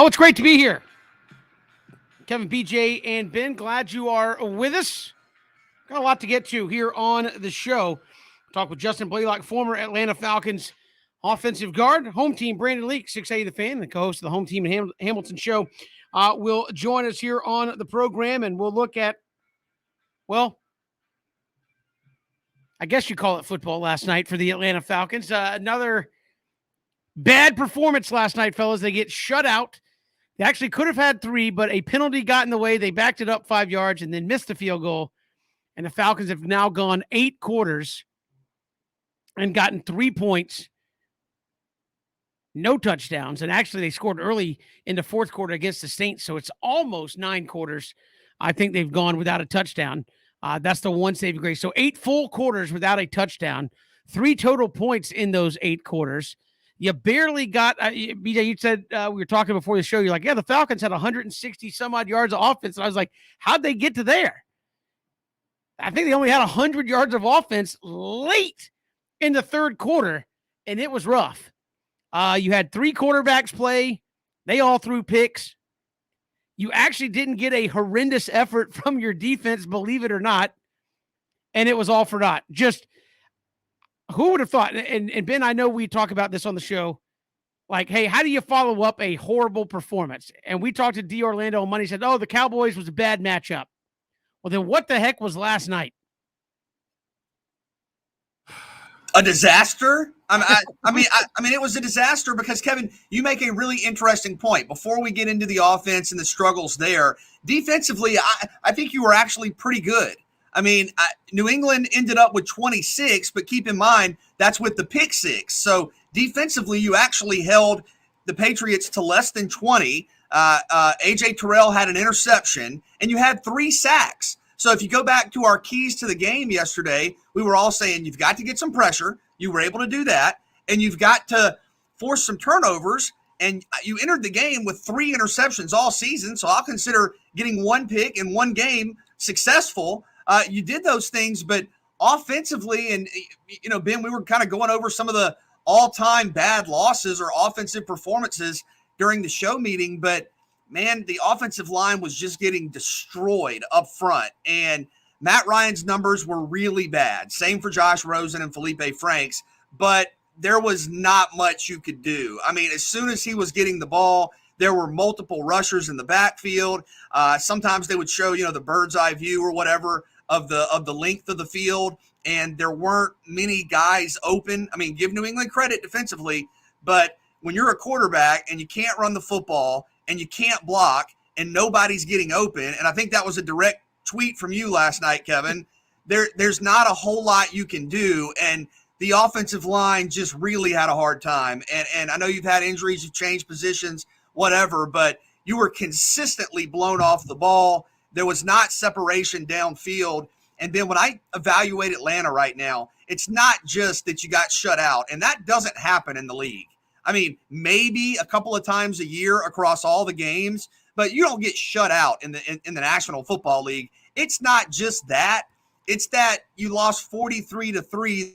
Oh, it's great to be here. Kevin, BJ, and Ben, glad you are with us. Got a lot to get to here on the show. Talk with Justin Blaylock, former Atlanta Falcons offensive guard, home team Brandon Leak, 680 The Fan, the co-host of the home team and Hamilton show, will join us here on the program, and we'll look at, well, I guess you call it football last night for the Atlanta Falcons. Another bad performance last night, fellas. They get shut out. They actually could have had 3, but a penalty got in the way. They backed it up 5 yards and then missed the field goal. And the Falcons have now gone 8 quarters and gotten 3 points, no touchdowns. And actually, they scored early in the fourth quarter against the Saints, so it's almost 9 quarters. I think they've gone without a touchdown. That's the one saving grace. So 8 full quarters without a touchdown, 3 total points in those 8 quarters. You barely got, BJ, you said we were talking before the show, you're like, yeah, the Falcons had 160 some odd yards of offense. And I was like, how'd they get to there? I think they only had 100 yards of offense late in the third quarter, and it was rough. You had 3 quarterbacks play. They all threw picks. You actually didn't get a horrendous effort from your defense, believe it or not, and it was all for naught. Just, who would have thought? And Ben, I know we talk about this on the show. Like, hey, how do you follow up a horrible performance? And we talked to D. Orlando on Monday. He said, oh, the Cowboys was a bad matchup. Well, then what the heck was last night? A disaster? I mean, it was a disaster because, Kevin, you make a really interesting point. Before we get into the offense and the struggles there, defensively, I think you were actually pretty good. I mean, New England ended up with 26, but keep in mind, that's with the pick 6. So defensively, you actually held the Patriots to less than 20. A.J. Terrell had an interception, and you had 3 sacks. So if you go back to our keys to the game yesterday, we were all saying you've got to get some pressure. You were able to do that, and you've got to force some turnovers, and you entered the game with 3 interceptions all season, so I'll consider getting 1 pick in 1 game successful. You did those things, but offensively, and, Ben, we were kind of going over some of the all-time bad losses or offensive performances during the show meeting, but, man, the offensive line was just getting destroyed up front, and Matt Ryan's numbers were really bad. Same for Josh Rosen and Felipe Franks, but there was not much you could do. I mean, as soon as he was getting the ball, there were multiple rushers in the backfield. Sometimes they would show, the bird's eye view or whatever of the length of the field, and there weren't many guys open. I mean, give New England credit defensively, but when you're a quarterback and you can't run the football and you can't block and nobody's getting open, and I think that was a direct tweet from you last night, Kevin, there's not a whole lot you can do, and the offensive line just really had a hard time. And I know you've had injuries, you've changed positions, whatever, but you were consistently blown off the ball. There was not separation downfield. And then when I evaluate Atlanta right now, it's not just that you got shut out, and that doesn't happen in the league. I mean, maybe a couple of times a year across all the games, but you don't get shut out in the National Football League. It's not just that. It's that you lost 43-3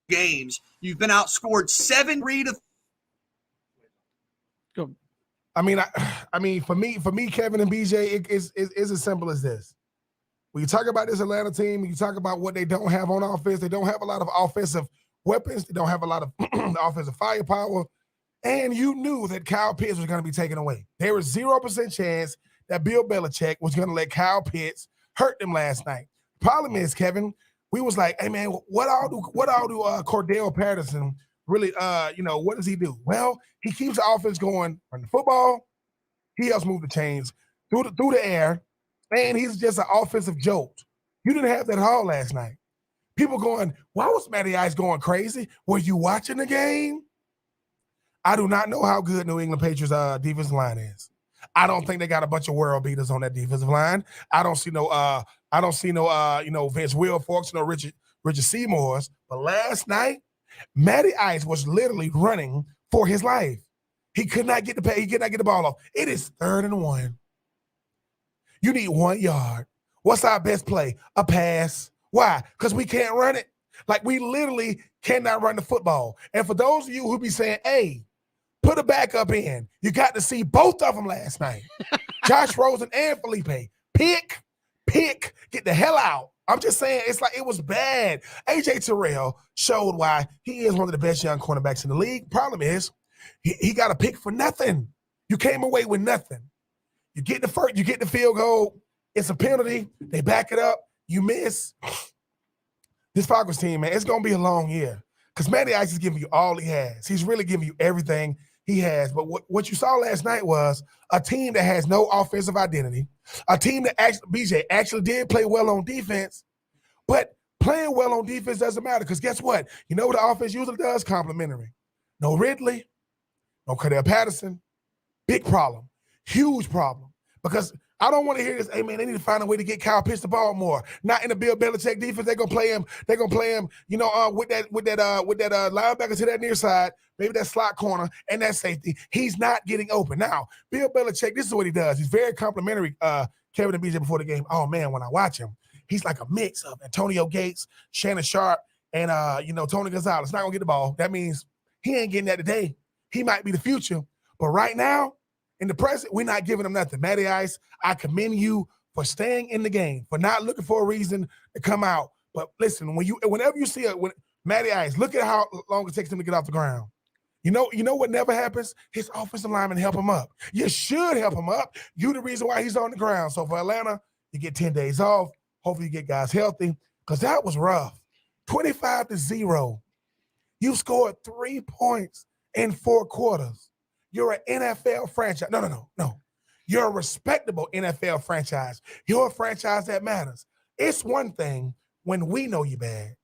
games. You've been outscored 7-3. Go. I mean, for me, Kevin and BJ, it's as simple as this. When you talk about this Atlanta team, you talk about what they don't have on offense. They don't have a lot of offensive weapons. They don't have a lot of offensive firepower. And you knew that Kyle Pitts was going to be taken away. There was 0% chance that Bill Belichick was going to let Kyle Pitts hurt them last night. Problem is, Kevin, we was like, hey, man, what all do Cordell Patterson really, what does he do? Well, he keeps the offense going on the football. He helps move the chains through the air, and he's just an offensive jolt. You didn't have that at all last night. People going, why was Matty Ice going crazy? Were you watching the game? I do not know how good New England Patriots defensive line is. I don't think they got a bunch of world beaters on that defensive line. I don't see no Vince Wilforks, no Richard Seymour's. But last night, Matty Ice was literally running for his life. He could not get the ball off. It is 3rd and 1. You need 1 yard. What's our best play? A pass. Why? Because we can't run it. Like, we literally cannot run the football. And for those of you who be saying, hey, put a backup in, you got to see both of them last night. Josh Rosen and Felipe. Pick, get the hell out. I'm just saying, it's like it was bad. A.J. Terrell showed why he is one of the best young cornerbacks in the league. Problem is, he got a pick for nothing. You came away with nothing. You get the field goal. It's a penalty. They back it up. You miss. This Falcons team, man, it's going to be a long year because Matty Ice is giving you all he has. He's really giving you everything he has. But what you saw last night was a team that has no offensive identity, a team that actually did play well on defense, but playing well on defense doesn't matter because guess what? You know what the offense usually does? Complimentary. No Ridley, no Cordell Patterson. Big problem. Huge problem. Because I don't want to hear this. Hey, man, they need to find a way to get Kyle Pitts the ball more. Not in the Bill Belichick defense. They're gonna play him. You know, with that linebacker to that near side, maybe that slot corner and that safety. He's not getting open. Now, Bill Belichick, this is what he does. He's very complimentary. Kevin and BJ before the game. Oh man, when I watch him, he's like a mix of Antonio Gates, Shannon Sharp, and Tony Gonzalez. Not gonna get the ball. That means he ain't getting that today. He might be the future, but right now, in the present, we're not giving him nothing. Matty Ice, I commend you for staying in the game, for not looking for a reason to come out. But listen, whenever you see Matty Ice, look at how long it takes him to get off the ground. You know what never happens? His offensive linemen help him up. You should help him up. You're the reason why he's on the ground. So for Atlanta, you get 10 days off. Hopefully you get guys healthy because that was rough. 25-0. You scored 3 points in 4 quarters. You're an NFL franchise. No. You're a respectable NFL franchise. You're a franchise that matters. It's one thing when we know you're bad.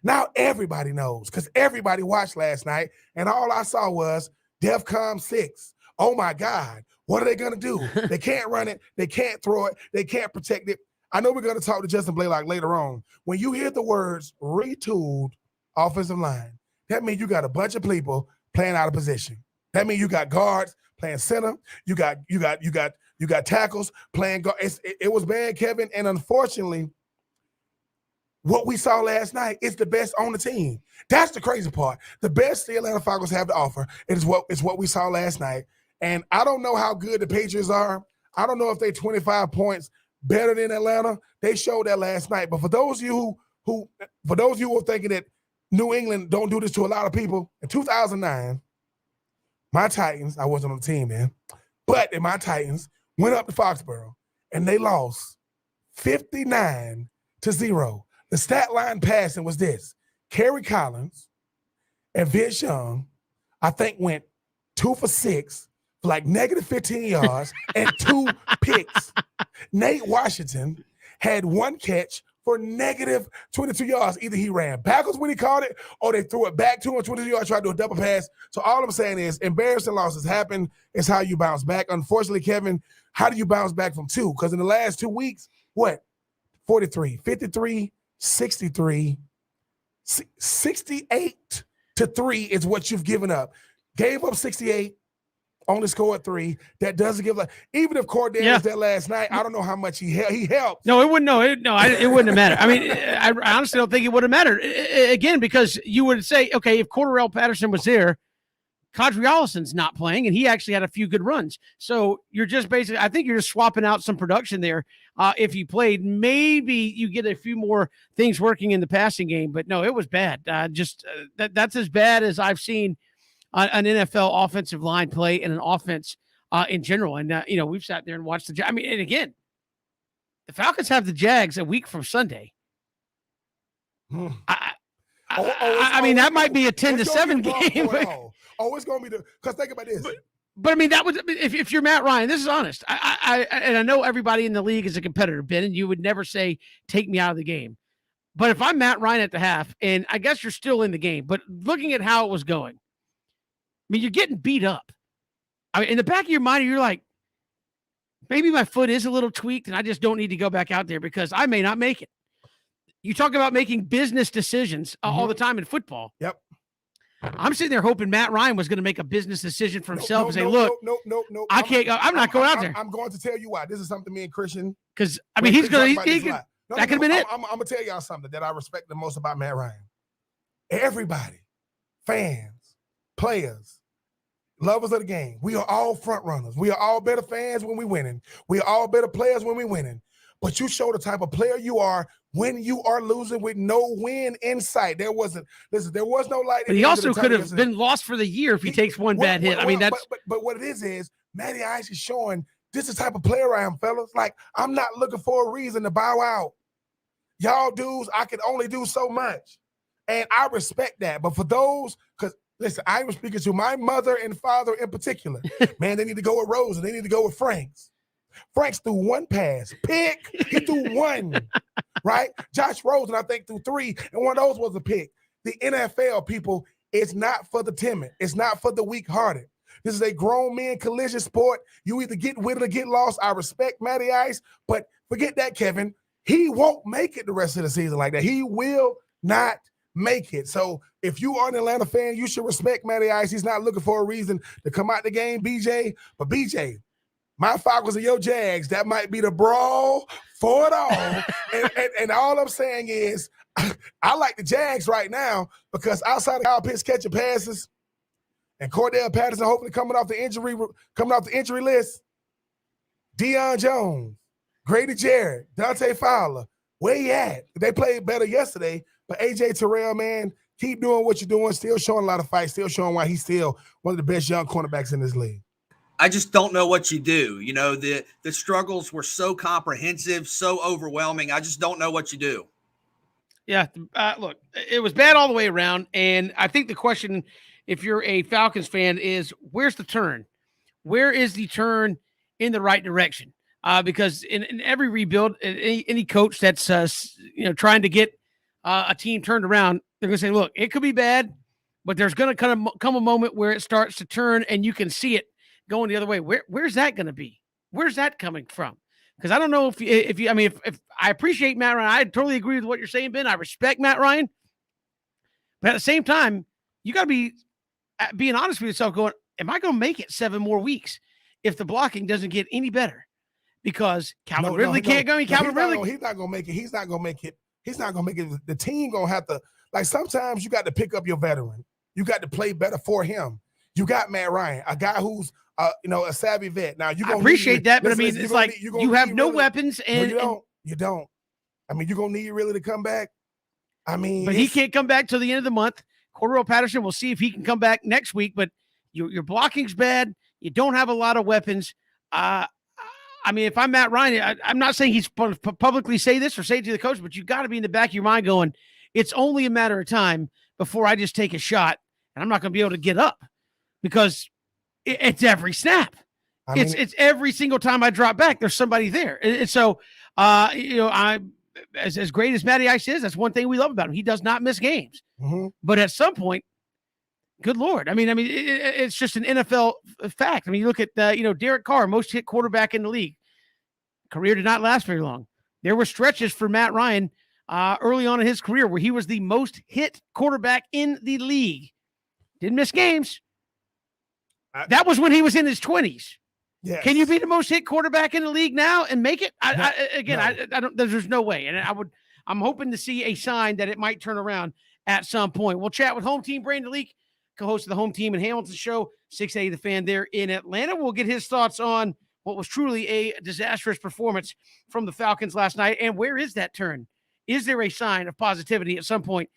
Now everybody knows because everybody watched last night, and all I saw was DEFCON 6. Oh, my God. What are they going to do? They can't run it. They can't throw it. They can't protect it. I know we're going to talk to Justin Blaylock later on. When you hear the words retooled offensive line, that means you got a bunch of people playing out of position. That means you got guards playing center. You got tackles playing guard. It was bad, Kevin. And unfortunately, what we saw last night is the best on the team. That's the crazy part. The best the Atlanta Falcons have to offer is what we saw last night. And I don't know how good the Patriots are. I don't know if they're 25 points better than Atlanta. They showed that last night. But for those of you who are thinking that New England don't do this to a lot of people, in 2009. My Titans, I wasn't on the team then, but my Titans went up to Foxborough and they lost 59-0. The stat line passing was this. Kerry Collins and Vince Young, I think, went 2 for 6 for like negative 15 yards and 2 picks. Nate Washington had 1 catch for negative 22 yards. Either he ran backwards when he caught it or they threw it back to him 22 yards, tried to do a double pass. So all I'm saying is embarrassing losses happen. It's how you bounce back. Unfortunately, Kevin, how do you bounce back from 2? Because in the last 2 weeks, what? 43, 53, 63, 68-3 is what you've given up. Gave up 68. Only scored 3. That doesn't give even if Cordell was there last night, I don't know how much he helped. No, it wouldn't. It wouldn't have mattered. I mean, I honestly don't think it would have mattered again because you would say, okay, if Cordell Patterson was there, Kadri Allison's not playing, and he actually had a few good runs. So you're just basically, I think you're just swapping out some production there. If he played, maybe you get a few more things working in the passing game. But no, it was bad. That's as bad as I've seen an NFL offensive line play and an offense in general. And, we've sat there and watched and again, the Falcons have the Jags a week from Sunday. That might be a 10-7 game. It's going to be because think about this. But I mean, that was if you're Matt Ryan, this is honest. I know everybody in the league is a competitor, Ben, and you would never say, take me out of the game. But if I'm Matt Ryan at the half, and I guess you're still in the game, but looking at how it was going, I mean, you're getting beat up. I mean, in the back of your mind, you're like, maybe my foot is a little tweaked and I just don't need to go back out there because I may not make it. You talk about making business decisions all the time in football. Yep. I'm sitting there hoping Matt Ryan was going to make a business decision for himself and say, look, I can't go. I'm not going out there. I'm going to tell you why. This is something me and Christian. Because, I mean, he's going to, That could have been it. I'm going to tell y'all something that I respect the most about Matt Ryan. Everybody, fans, players, lovers of the game, we are all front runners. We are all better fans when we winning. We are all better players when we winning. But you show the type of player you are when you are losing with no win in sight. There was no light. But he also could have been lost for the year if he takes one bad hit. I mean, that's. But what it is Matty Ice is showing this is the type of player I am, fellas. Like, I'm not looking for a reason to bow out. Y'all dudes, I can only do so much. And I respect that. But for those, because listen, I am speaking to my mother and father in particular. Man, they need to go with Rose and they need to go with Franks. Franks threw one pass. Pick. He threw one. Right? Josh Rosen, I think, threw 3, and one of those was a pick. The NFL, people, it's not for the timid. It's not for the weak-hearted. This is a grown man collision sport. You either get with it or get lost. I respect Matty Ice, but forget that, Kevin. He won't make it the rest of the season like that. He will not make it. So if you are an Atlanta fan, you should respect Matty Ice. He's not looking for a reason to come out the game, BJ. But BJ, my Falcons and your Jags, that might be the brawl for it all. and all I'm saying is I like the Jags right now because outside of Kyle Pitts catching passes and Cordell Patterson hopefully coming off the injury list, Deion Jones, Grady Jarrett, Dante Fowler, where you at? They played better yesterday, but A.J. Terrell, man, keep doing what you're doing, still showing a lot of fight, still showing why he's still one of the best young cornerbacks in this league. I just don't know what you do. You know, the struggles were so comprehensive, so overwhelming. I just don't know what you do. Yeah, look, it was bad all the way around. And I think the question, if you're a Falcons fan, is where's the turn? Where is the turn in the right direction? Because in every rebuild, any coach that's trying to get a team turned around, they're going to say, look, it could be bad, but there's going to come a moment where it starts to turn and you can see it going the other way. Where's that going to be? Where's that coming from? Because I don't know if I appreciate Matt Ryan. I totally agree with what you're saying, Ben. I respect Matt Ryan. But at the same time, you got to be being honest with yourself going, am I going to make it 7 more weeks if the blocking doesn't get any better? Because Calvin Ridley can't go. Calvin Ridley. He's not going to make it. He's not going to make it. He's not going to make it. The team going to have to, like, sometimes you got to pick up your veteran. You got to play better for him. You got Matt Ryan, a guy who's a savvy vet. Now you appreciate that, but I mean, it's like you have no weapons, and you don't. I mean, you're gonna need really to come back. I mean, but he can't come back till the end of the month. Cordell Patterson, we'll see if he can come back next week. But your blocking's bad. You don't have a lot of weapons. I mean, if I'm Matt Ryan, I'm not saying he's publicly say this or say it to the coach, but you got to be in the back of your mind going, it's only a matter of time before I just take a shot, and I'm not going to be able to get up because it's every snap. It's every single time I drop back, there's somebody there. And so, as great as Matty Ice is, that's one thing we love about him. He does not miss games. Mm-hmm. But at some point, good Lord. I mean, it's just an NFL fact. I mean, you look at, Derek Carr, most hit quarterback in the league. Career did not last very long. There were stretches for Matt Ryan early on in his career where he was the most hit quarterback in the league. Didn't miss games. That was when he was in his 20s. Yes. Can you be the most hit quarterback in the league now and make it? I don't. There's no way. And I'm hoping to see a sign that it might turn around at some point. We'll chat with home team Brandon Leak, co-host of the Home Team and Hamilton Show, 680 The Fan there in Atlanta. We'll get his thoughts on what was truly a disastrous performance from the Falcons last night. And where is that turn? Is there a sign of positivity at some point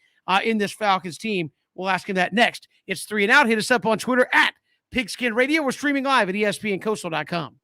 in this Falcons team? We'll ask him that next. It's 3 and Out. Hit us up on Twitter at Pigskin Radio. We're streaming live at ESPNCoastal.com.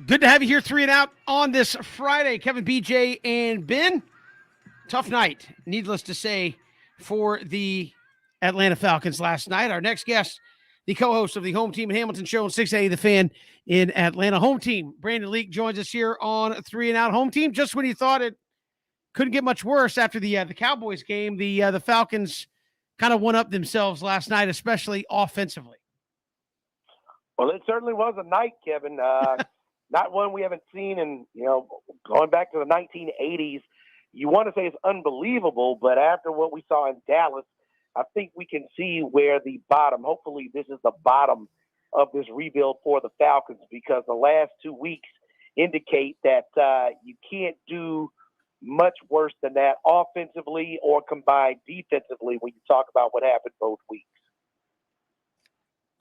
Good to have you here, 3 and Out on this Friday. Kevin, BJ, and Ben. Tough night, needless to say, for the Atlanta Falcons last night. Our next guest, the co-host of the Home Team in Hamilton Show on 680 The Fan in Atlanta. Home Team, Brandon Leak, joins us here on 3 and Out. Home Team, just when you thought it couldn't get much worse after the Cowboys game, the Falcons kind of one-upped themselves last night, especially offensively. Well, it certainly was a night, Kevin. Not one we haven't seen in, going back to the 1980s. You want to say it's unbelievable, but after what we saw in Dallas, I think we can see where the bottom, hopefully this is the bottom of this rebuild for the Falcons, because the last 2 weeks indicate that you can't do much worse than that offensively or combined defensively when you talk about what happened both weeks.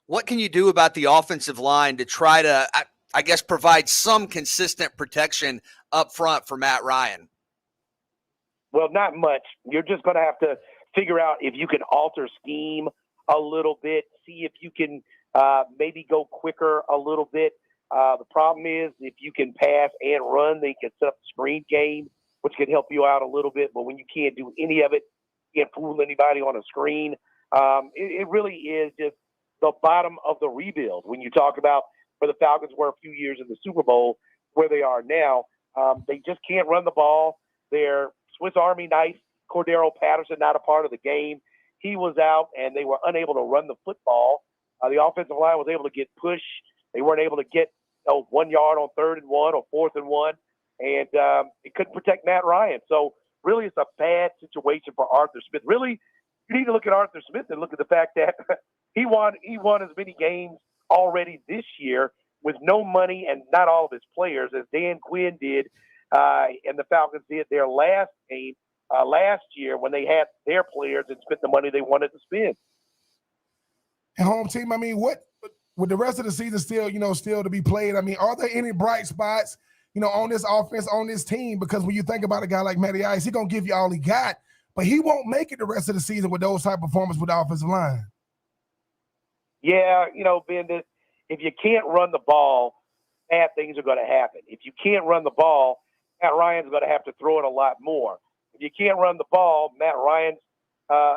What can you do about the offensive line to try to, I guess, provide some consistent protection up front for Matt Ryan? Well, not much. You're just going to have to figure out if you can alter scheme a little bit, see if you can maybe go quicker a little bit. The problem is if you can pass and run, they can set up the screen game, which can help you out a little bit. But when you can't do any of it, you can't fool anybody on a screen. It really is just the bottom of the rebuild. When you talk about where the Falcons were a few years in the Super Bowl, where they are now, they just can't run the ball. They're Swiss Army knife. Cordero Patterson not a part of the game. He was out, and they were unable to run the football. The offensive line was able to get push. They weren't able to get 1 yard on 3rd and 1 or 4th and 1, and it couldn't protect Matt Ryan. So really it's a bad situation for Arthur Smith. Really, you need to look at Arthur Smith and look at the fact that he won as many games already this year with no money and not all of his players, as Dan Quinn did and the Falcons did their last game last year when they had their players and spent the money they wanted to spend. And Home Team, I mean, what with the rest of the season still to be played, I mean, are there any bright spots, on this offense, on this team? Because when you think about a guy like Matty Ice, he's going to give you all he got, but he won't make it the rest of the season with those type of performances with the offensive line. Yeah, Ben, if you can't run the ball, bad things are going to happen. If you can't run the ball, Matt Ryan's going to have to throw it a lot more. If you can't run the ball, Matt Ryan's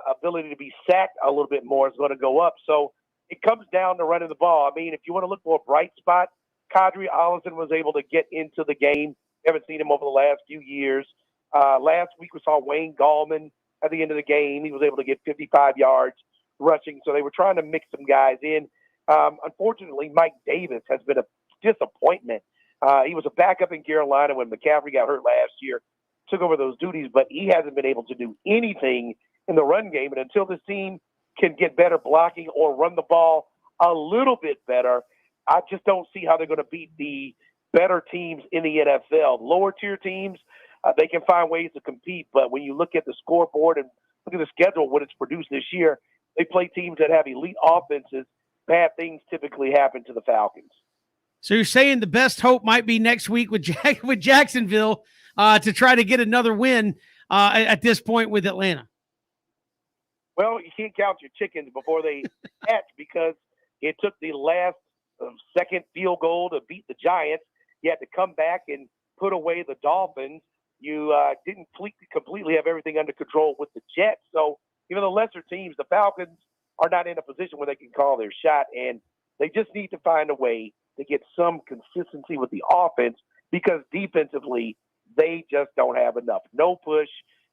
ability to be sacked a little bit more is going to go up. So it comes down to running the ball. I mean, if you want to look for a bright spot, Kadri Allison was able to get into the game. Haven't seen him over the last few years. Last week we saw Wayne Gallman at the end of the game. He was able to get 55 yards rushing. So they were trying to mix some guys in. Unfortunately, Mike Davis has been a disappointment. He was a backup in Carolina when McCaffrey got hurt last year, took over those duties, but he hasn't been able to do anything in the run game. And until this team can get better blocking or run the ball a little bit better, I just don't see how they're going to beat the better teams in the NFL. Lower tier teams, they can find ways to compete, but when you look at the scoreboard and look at the schedule, what it's produced this year, they play teams that have elite offenses. Bad things typically happen to the Falcons. So you're saying the best hope might be next week with Jacksonville to try to get another win at this point with Atlanta? Well, you can't count your chickens before they hatch, because it took the last second field goal to beat the Giants. You had to come back and put away the Dolphins. You didn't completely have everything under control with the Jets. So even the lesser teams, the Falcons are not in a position where they can call their shot, and they just need to find a way to get some consistency with the offense, because defensively they just don't have enough. No push,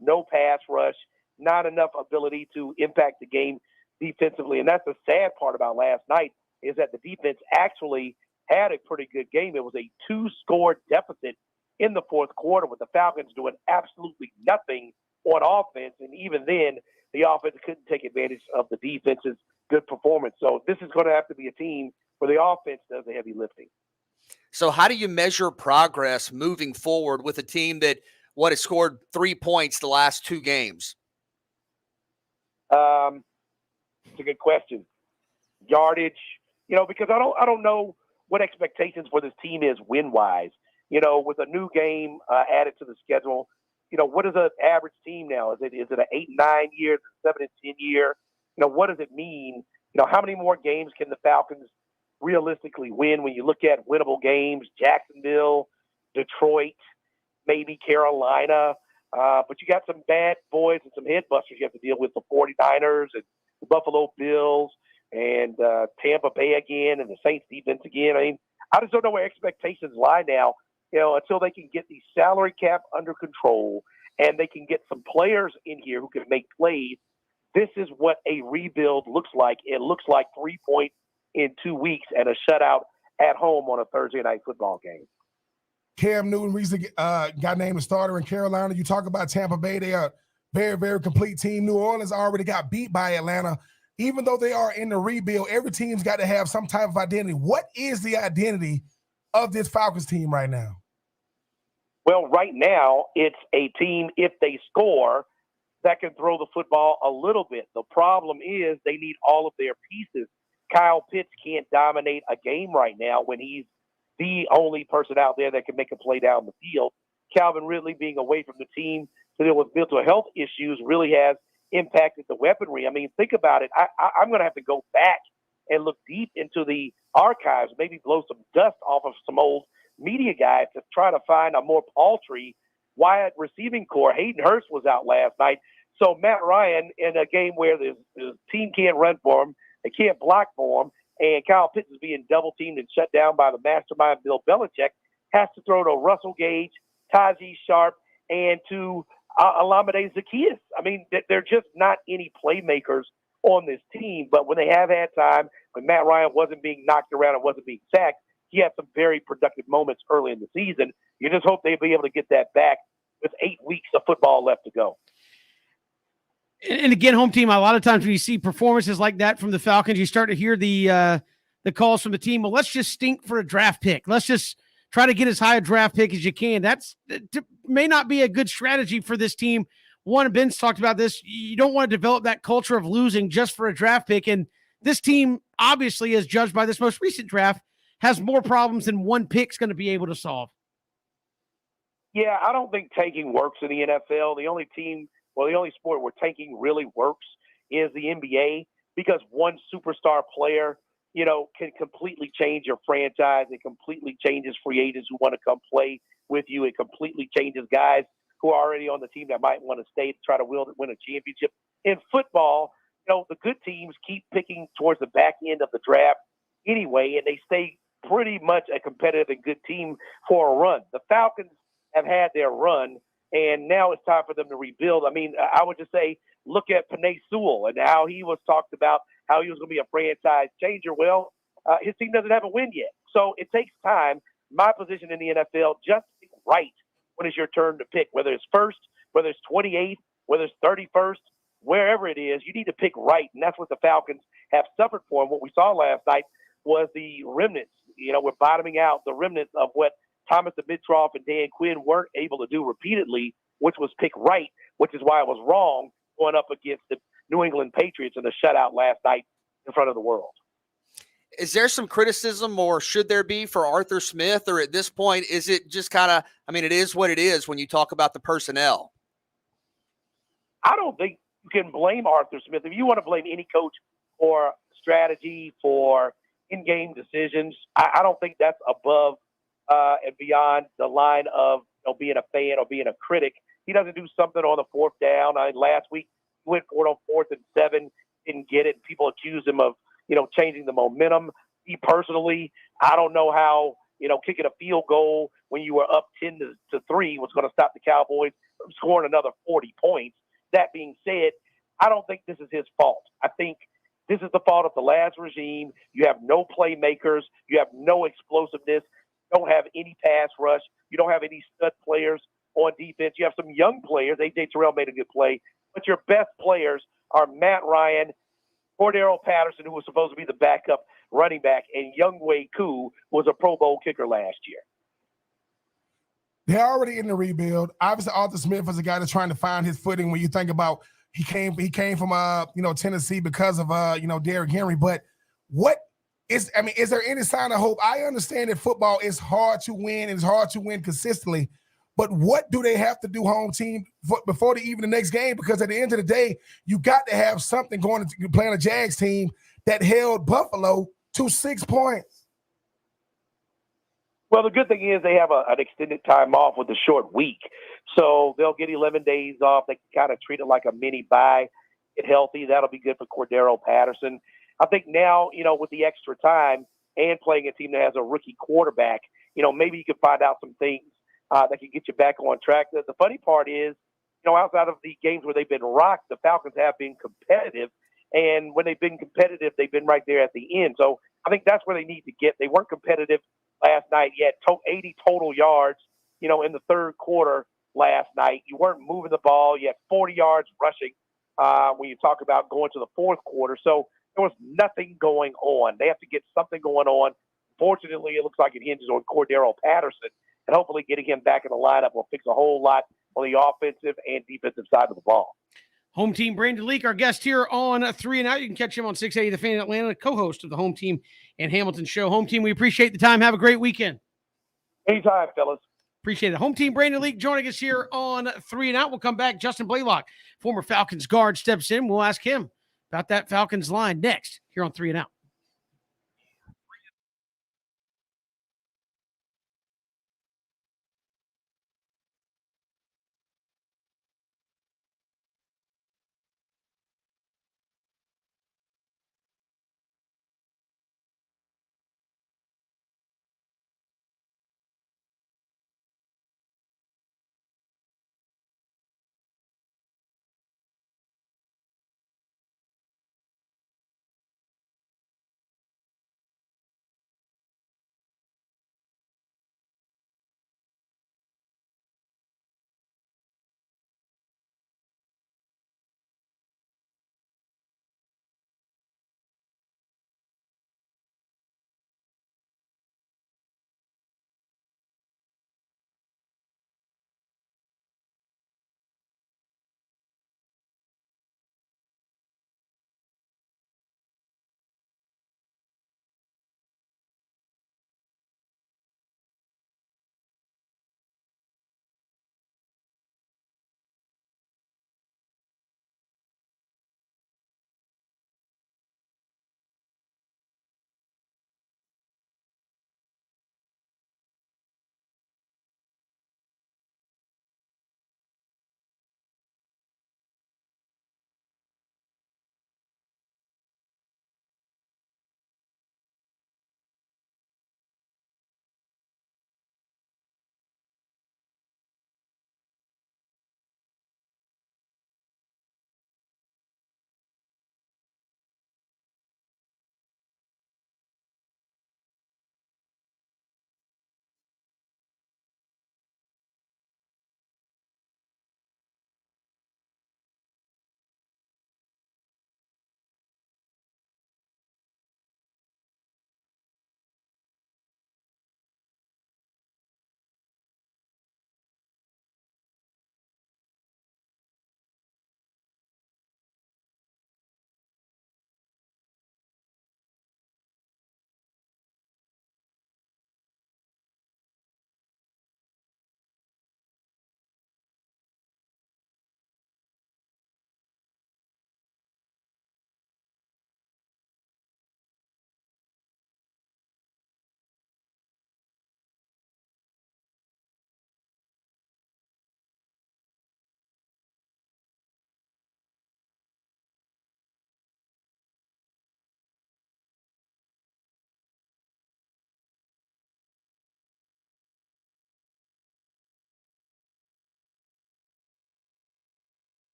no pass rush, not enough ability to impact the game defensively. And that's the sad part about last night, is that the defense actually had a pretty good game. It was a 2-score deficit in the fourth quarter with the Falcons doing absolutely nothing on offense. And even then, the offense couldn't take advantage of the defense's good performance. So this is going to have to be a team where the offense does the heavy lifting. So how do you measure progress moving forward with a team that has scored 3 points the last 2 games? It's a good question. Yardage, because I don't know what expectations for this team is win-wise. With a new game added to the schedule, what is an average team now? Is it an 8-9 year, 7-10 year? What does it mean? How many more games can the Falcons realistically win when you look at winnable games, Jacksonville, Detroit, maybe Carolina. But you got some bad boys and some head busters you have to deal with, the 49ers and the Buffalo Bills and Tampa Bay again and the Saints defense again. I mean, I just don't know where expectations lie now, until they can get the salary cap under control and they can get some players in here who can make plays. This is what a rebuild looks like. It looks like 3 points in 2 weeks and a shutout at home on a Thursday night football game. Cam Newton recently got named a starter in Carolina. You talk about Tampa Bay. They are a very, very complete team. New Orleans already got beat by Atlanta. Even though they are in the rebuild, every team's got to have some type of identity. What is the identity of this Falcons team right now? Well, right now, it's a team, if they score, that can throw the football a little bit. The problem is they need all of their pieces. Kyle Pitts can't dominate a game right now when he's the only person out there that can make a play down the field. Calvin Ridley being away from the team to deal with mental health issues really has impacted the weaponry. I mean, think about it. I'm going to have to go back and look deep into the archives, maybe blow some dust off of some old media guys to try to find a more paltry wide receiving core. Hayden Hurst was out last night. So Matt Ryan, in a game where the team can't run for him, they can't block for him, and Kyle Pitts is being double-teamed and shut down by the mastermind Bill Belichick, has to throw to Russell Gage, Tajee Sharp, and to Olamide Zaccheaus. I mean, there are just not any playmakers on this team, but when they have had time, when Matt Ryan wasn't being knocked around and wasn't being sacked, he had some very productive moments early in the season. You just hope they'll be able to get that back with 8 weeks of football left to go. And again, home team, a lot of times when you see performances like that from the Falcons, you start to hear the calls from the team. Well, let's just stink for a draft pick. Let's just try to get as high a draft pick as you can. That may not be a good strategy for this team. One, Ben's talked about this. You don't want to develop that culture of losing just for a draft pick. And this team, obviously, as judged by this most recent draft, has more problems than one pick's going to be able to solve. Yeah, I don't think tanking works in the NFL. The only sport where tanking really works is the NBA, because one superstar player, can completely change your franchise. It completely changes free agents who want to come play with you. It completely changes guys who are already on the team that might want to stay to try to win a championship. In football, the good teams keep picking towards the back end of the draft anyway, and they stay pretty much a competitive and good team for a run. The Falcons have had their run, and now it's time for them to rebuild. I mean, I would just say, look at Penei Sewell and how he was talked about, how he was going to be a franchise changer. Well, his team doesn't have a win yet. So it takes time. My position in the NFL, just pick right when it's your turn to pick, whether it's first, whether it's 28th, whether it's 31st, wherever it is, you need to pick right. And that's what the Falcons have suffered for. And what we saw last night was the remnants. We're bottoming out the remnants of what Thomas Dimitroff and Dan Quinn weren't able to do repeatedly, which was pick right, which is why I was wrong going up against the New England Patriots in the shutout last night in front of the world. Is there some criticism, or should there be, for Arthur Smith, or at this point, is it just kind of, it is what it is when you talk about the personnel? I don't think you can blame Arthur Smith. If you want to blame any coach for strategy, for in-game decisions, I don't think that's above and beyond the line of being a fan or being a critic. He doesn't do something on the fourth down. Last week, he went for it on 4th and 7, didn't get it. People accused him of, changing the momentum. Me personally, I don't know how, kicking a field goal when you were up 10-3 was going to stop the Cowboys from scoring another 40 points. That being said, I don't think this is his fault. I think this is the fault of the last regime. You have no playmakers. You have no explosiveness. You don't have any pass rush. You don't have any stud players on defense. You have some young players. A.J. Terrell made a good play. But your best players are Matt Ryan, Cordero Patterson, who was supposed to be the backup running back, and Younghoe Koo was a Pro Bowl kicker last year. They're already in the rebuild. Obviously, Arthur Smith is a guy that's trying to find his footing. When you think about he came from Tennessee because of Derrick Henry. But is there any sign of hope? I understand that football is hard to win and it's hard to win consistently. But what do they have to do, home team, before even the next game? Because at the end of the day, you got to have something going to playing a Jags team that held Buffalo to 6 points. Well, the good thing is they have an extended time off with a short week. So they'll get 11 days off. They can kind of treat it like a mini bye, get healthy. That'll be good for Cordero Patterson. I think now, with the extra time and playing a team that has a rookie quarterback, maybe you can find out some things that can get you back on track. The funny part is, outside of the games where they've been rocked, the Falcons have been competitive. And when they've been competitive, they've been right there at the end. So I think that's where they need to get. They weren't competitive last night yet. 80 total yards, in the third quarter last night. You weren't moving the ball. You had 40 yards rushing when you talk about going to the fourth quarter. So there was nothing going on. They have to get something going on. Fortunately, it looks like it hinges on Cordero Patterson, and hopefully getting him back in the lineup will fix a whole lot on the offensive and defensive side of the ball. Home Team Brandon Leak, our guest here on 3 and Out. You can catch him on 680 The Fan in Atlanta, co-host of the Home Team and Hamilton Show. Home Team, we appreciate the time. Have a great weekend. Anytime, fellas. Appreciate it. Home Team Brandon Leak joining us here on 3 and Out. We'll come back. Justin Blaylock, former Falcons guard, steps in. We'll ask him about that Falcons line next here on 3 and Out.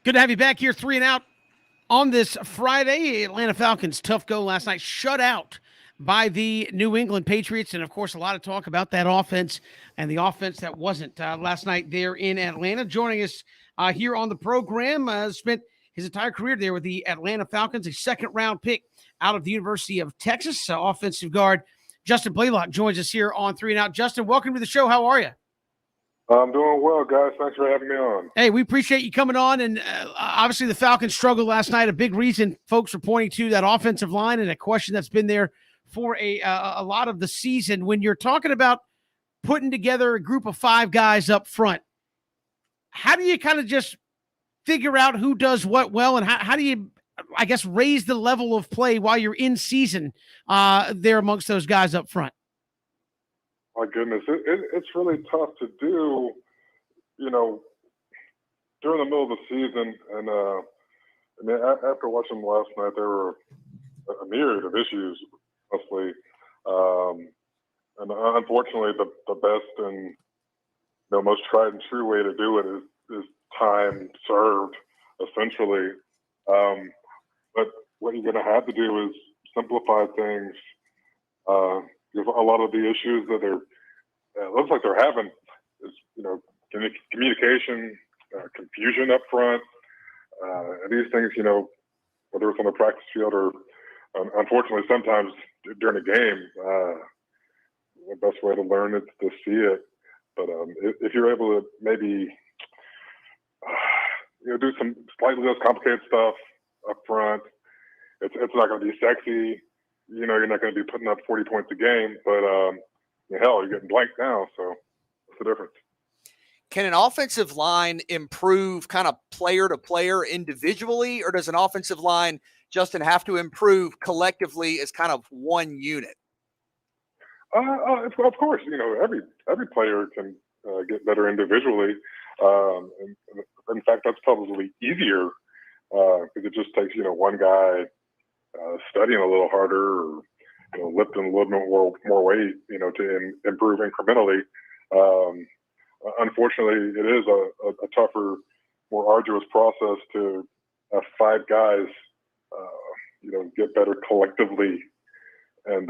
Good to have you back here, 3 and Out on this Friday. Atlanta Falcons, tough go last night, shut out by the New England Patriots. And, of course, a lot of talk about that offense and the offense that wasn't last night there in Atlanta. Joining us here on the program, spent his entire career there with the Atlanta Falcons, a second-round pick out of the University of Texas. Offensive guard Justin Blaylock joins us here on 3 and Out. Justin, welcome to the show. How are you? I'm doing well, guys. Thanks for having me on. Hey, we appreciate you coming on. And obviously the Falcons struggled last night. A big reason folks are pointing to that offensive line, and a question that's been there for a lot of the season. When you're talking about putting together a group of 5 guys up front, how do you kind of just figure out who does what well, and how do you, I guess, raise the level of play while you're in season there amongst those guys up front? My goodness, it's really tough to do, during the middle of the season. And after watching them last night, there were a myriad of issues, mostly. And unfortunately, the best and most tried and true way to do it is time served, essentially. But what you're going to have to do is simplify things. Because a lot of the issues that it looks like they're having is, communication, confusion up front, and these things, whether it's on the practice field or, unfortunately, sometimes during a game, the best way to learn is to see it. But if you're able to maybe, do some slightly less complicated stuff up front, it's not going to be sexy. You're not going to be putting up 40 points a game, but hell, you're getting blanked now. So what's the difference? Can an offensive line improve kind of player to player individually, or does an offensive line, Justin, have to improve collectively as kind of one unit? Of course, every player can get better individually. And in fact, that's probably easier because it just takes, one guy studying a little harder, or lifting a little bit more weight, to improve incrementally. Unfortunately, it is a tougher, more arduous process to have 5 guys, get better collectively. And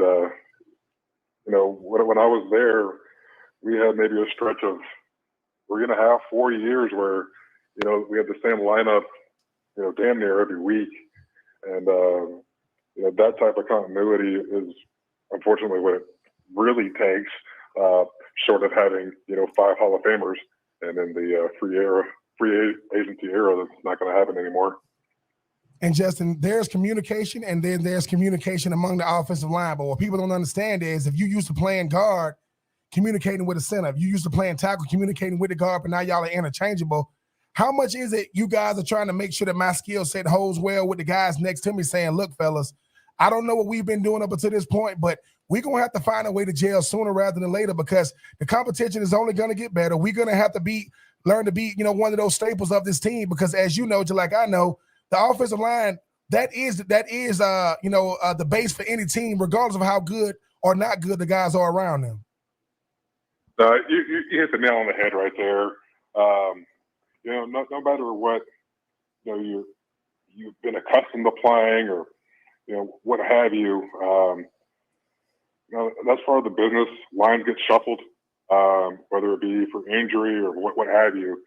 when I was there, we had maybe a stretch of 3.5, 4 years where we had the same lineup, damn near every week, and that type of continuity is unfortunately what it really takes, short of having, 5 Hall of Famers. And in the free agency era, that's not going to happen anymore. And Justin, there's communication, and then there's communication among the offensive line. But what people don't understand is if you used to playing guard, communicating with a center, if you used to playing tackle, communicating with the guard, but now y'all are interchangeable, how much is it you guys are trying to make sure that my skill set holds well with the guys next to me saying, look, fellas, I don't know what we've been doing up until this point, but we're going to have to find a way to gel sooner rather than later because the competition is only going to get better. We're going to have to learn to be, one of those staples of this team because as you know, just like I know, the offensive line, that is the base for any team, regardless of how good or not good the guys are around them. You hit the nail on the head right there. No matter what, you've been accustomed to playing or, what have you, that's part of the business. Lines get shuffled, whether it be for injury or what have you.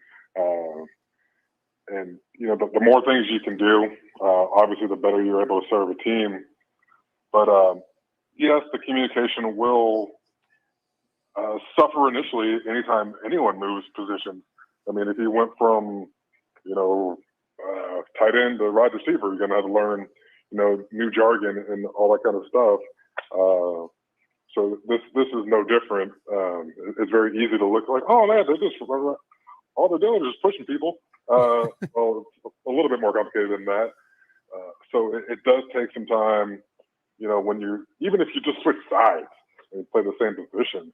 And, the more things you can do, obviously the better you're able to serve a team. But, yes, the communication will suffer initially anytime anyone moves positions. I mean, if you went from, tight end to wide receiver, you're going to have to learn, new jargon and all that kind of stuff. So this is no different. It's very easy to look like, oh, man, all they're doing is just pushing people. Well, it's a little bit more complicated than that. So it does take some time, even if you just switch sides and play the same position,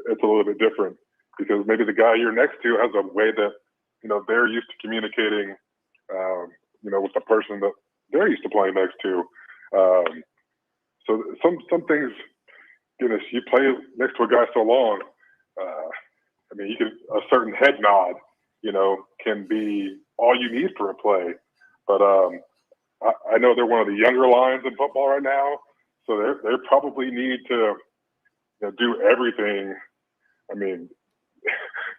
it's a little bit different because maybe the guy you're next to has a way that, they're used to communicating, with the person that they're used to playing next to. So some things, you play next to a guy so long, you get a certain head nod, can be all you need for a play. But I know they're one of the younger lines in football right now, so they probably need to do everything. I mean,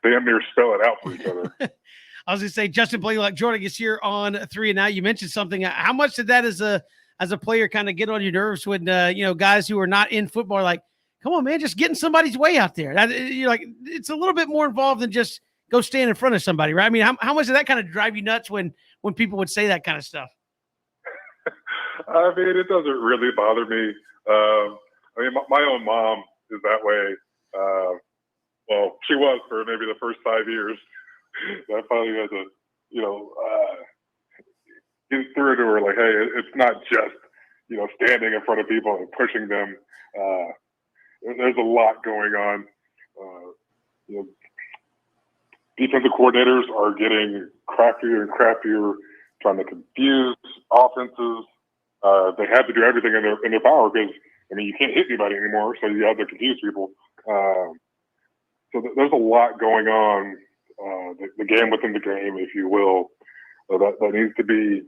damn near spell it out for each other. I was going to say, Justin Blaylock joining us here on 3 and Out. You mentioned something. How much did that as a player kind of get on your nerves when guys who are not in football are like, come on, man, just getting somebody's way out there? You're like, it's a little bit more involved than just go stand in front of somebody, right? I mean, how much did that kind of drive you nuts when people would say that kind of stuff? I mean, it doesn't really bother me. I mean, my own mom is that way. Well, she was for maybe the first 5 years. I finally had to, get through to her like, hey, it's not just, standing in front of people and pushing them. There's a lot going on. Defensive coordinators are getting crappier and crappier, trying to confuse offenses. They have to do everything in their power because, you can't hit anybody anymore, so you have to confuse people. So there's a lot going on, the game within the game, if you will, that needs to be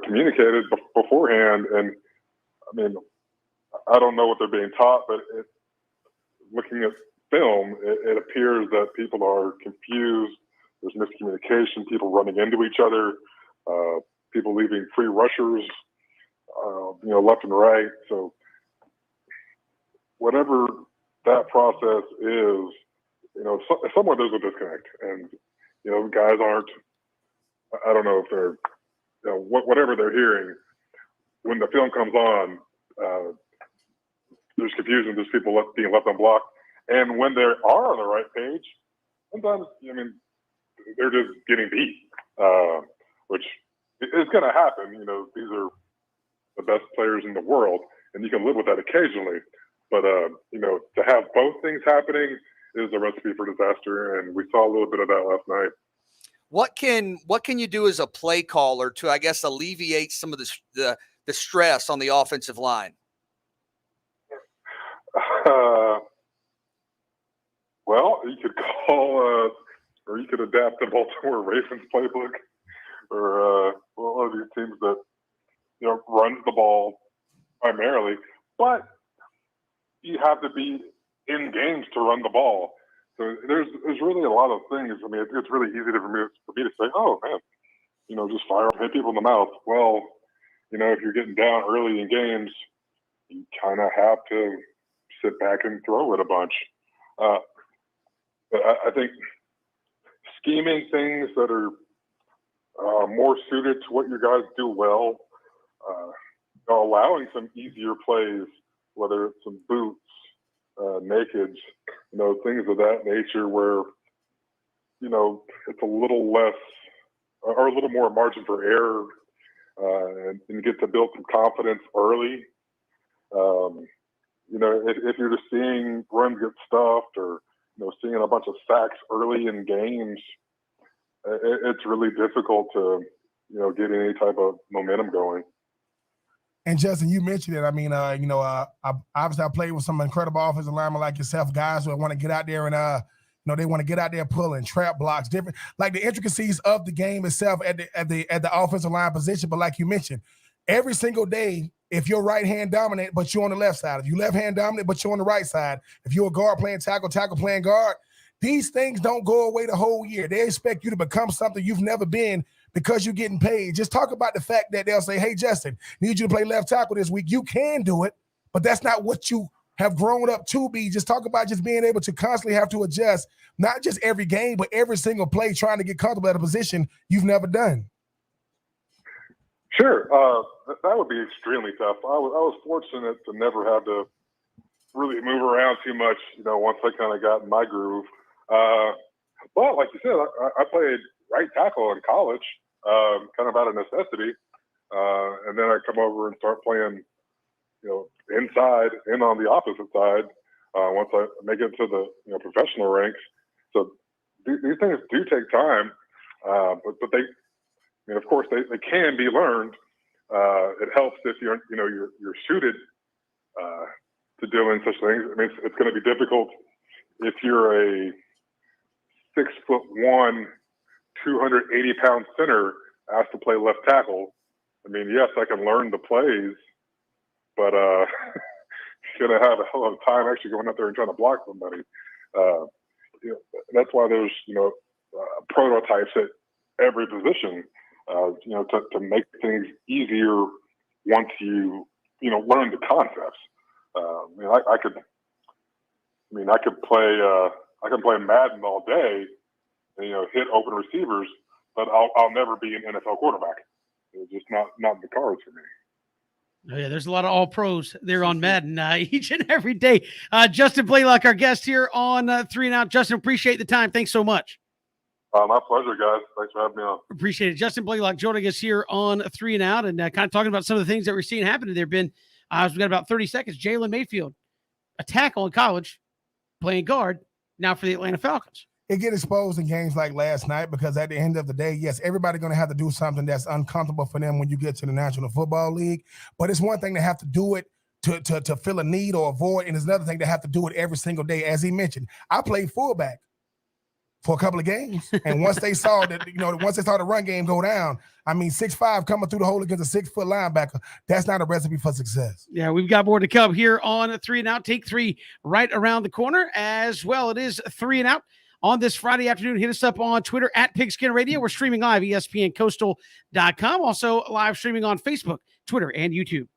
communicated beforehand. And I mean, I don't know what they're being taught, but looking at film, it appears that people are confused. There's miscommunication, people running into each other, people leaving free rushers, left and right. So whatever that process is, somewhere there's a disconnect, and guys aren't. I don't know if they're, whatever they're hearing when the film comes on. There's confusion. There's people being left unblocked, and when they are on the right page, sometimes they're just getting beat, which is going to happen. These are the best players in the world, and you can live with that occasionally. But to have both things happening is a recipe for disaster, and we saw a little bit of that last night. What can you do as a play caller to, I guess, alleviate some of the stress on the offensive line? Well, you could call, or you could adapt the Baltimore Ravens playbook, or one of these teams that runs the ball primarily, but you have to be in games to run the ball. So there's really a lot of things. I mean, it's really easy for me to say, oh man, just fire up, hit people in the mouth. Well, if you're getting down early in games, you kind of have to sit back and throw it a bunch. But I think scheming things that are more suited to what your guys do well, allowing some easier plays, whether it's some boots, nakeds, things of that nature where, it's a little less or a little more margin for error, and you get to build some confidence early. If you're just seeing runs get stuffed or, seeing a bunch of sacks early in games, it's really difficult to, get any type of momentum going. And Justin, you mentioned it. I mean, obviously I played with some incredible offensive linemen like yourself, guys who want to get out there and, they want to get out there pulling trap blocks, different, like the intricacies of the game itself at the offensive line position. But like you mentioned, every single day, if you're right hand dominant, but you're on the left side, if you left hand dominant, but you're on the right side, if you're a guard playing tackle playing guard, these things don't go away the whole year. They expect you to become something you've never been because you're getting paid. Just talk about the fact that they'll say, hey, Justin, need you to play left tackle this week. You can do it, but that's not what you have grown up to be. Just talk about just being able to constantly have to adjust, not just every game, but every single play, trying to get comfortable at a position you've never done. Sure. That would be extremely tough. I was fortunate to never have to really move around too much, once I kind of got in my groove. But like you said, I played right tackle in college, kind of out of necessity. And then I come over and start playing, inside and on the opposite side, once I make it to the, professional ranks. So these things do take time, but they, of course they can be learned. It helps if you're suited, to doing such things. I mean, it's going to be difficult if you're a 6'8", 6'1", 280-pound center asked to play left tackle. I mean, yes, I can learn the plays, but should I have a hell of a time actually going out there and trying to block somebody? That's why there's prototypes at every position. To make things easier once you learn the concepts. I can play Madden all day, and, hit open receivers, but I'll never be an NFL quarterback. It's just not in the cards for me. Oh, yeah, there's a lot of all pros there on Madden each and every day. Justin Blaylock, our guest here on 3 and Out. Justin, appreciate the time. Thanks so much. My pleasure, guys. Thanks for having me on. Appreciate it. Justin Blaylock joining us here on 3 and Out, and kind of talking about some of the things that we're seeing happening there. We've got about 30 seconds. Jaylen Mayfield, a tackle in college, playing guard now for the Atlanta Falcons. It get exposed in games like last night because at the end of the day, yes, everybody's going to have to do something that's uncomfortable for them when you get to the National Football League. But it's one thing to have to do it to fill a need or a void, and it's another thing to have to do it every single day. As he mentioned, I played fullback for a couple of games, and once they saw that, once they saw the run game go down, 6'5" coming through the hole against a 6-foot linebacker, that's not a recipe for success. Yeah, we've got more to come here on 3 and Out. Take 3 right around the corner as well. It is 3 and Out on this Friday afternoon. Hit us up on Twitter at Pigskin Radio. We're streaming live, ESPNCoastal.com. Also live streaming on Facebook, Twitter, and YouTube.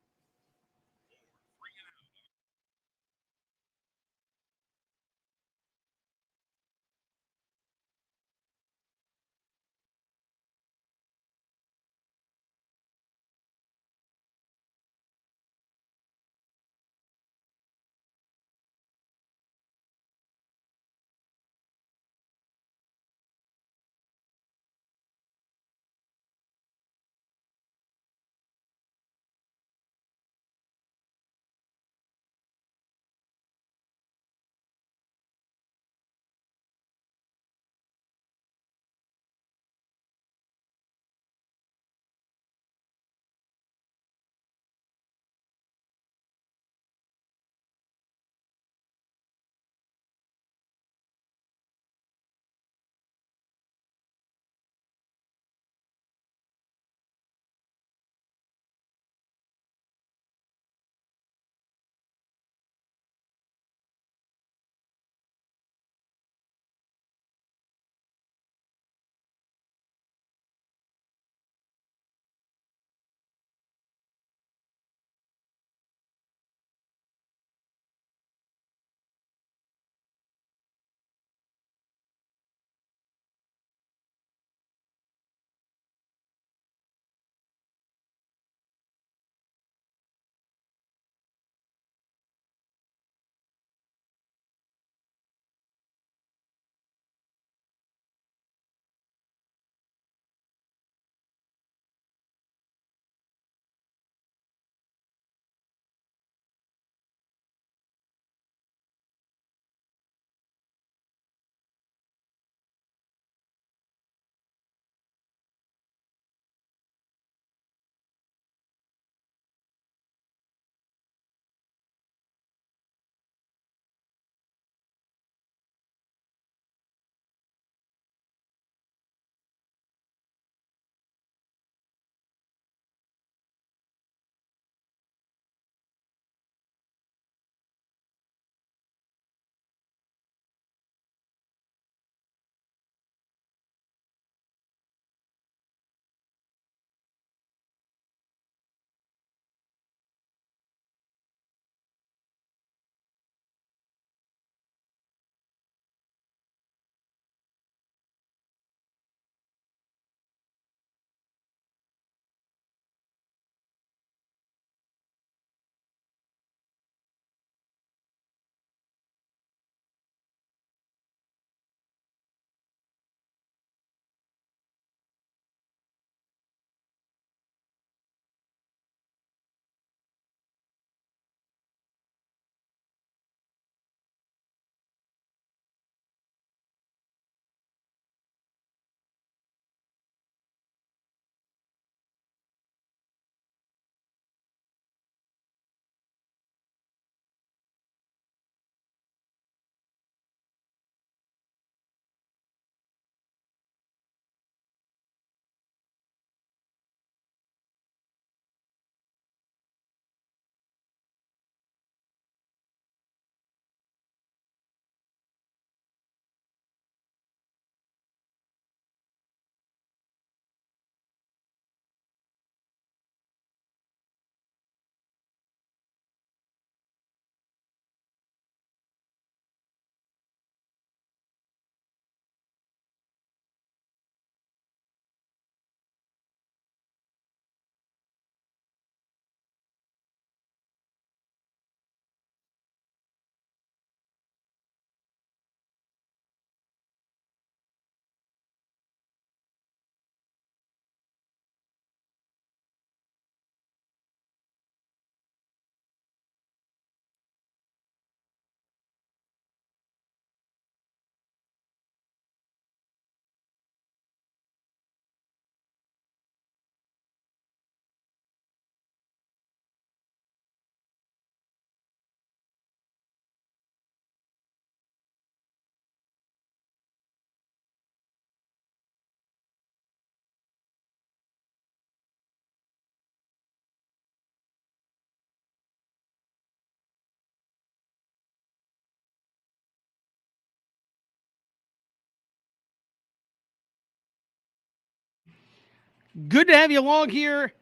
Good to have you along here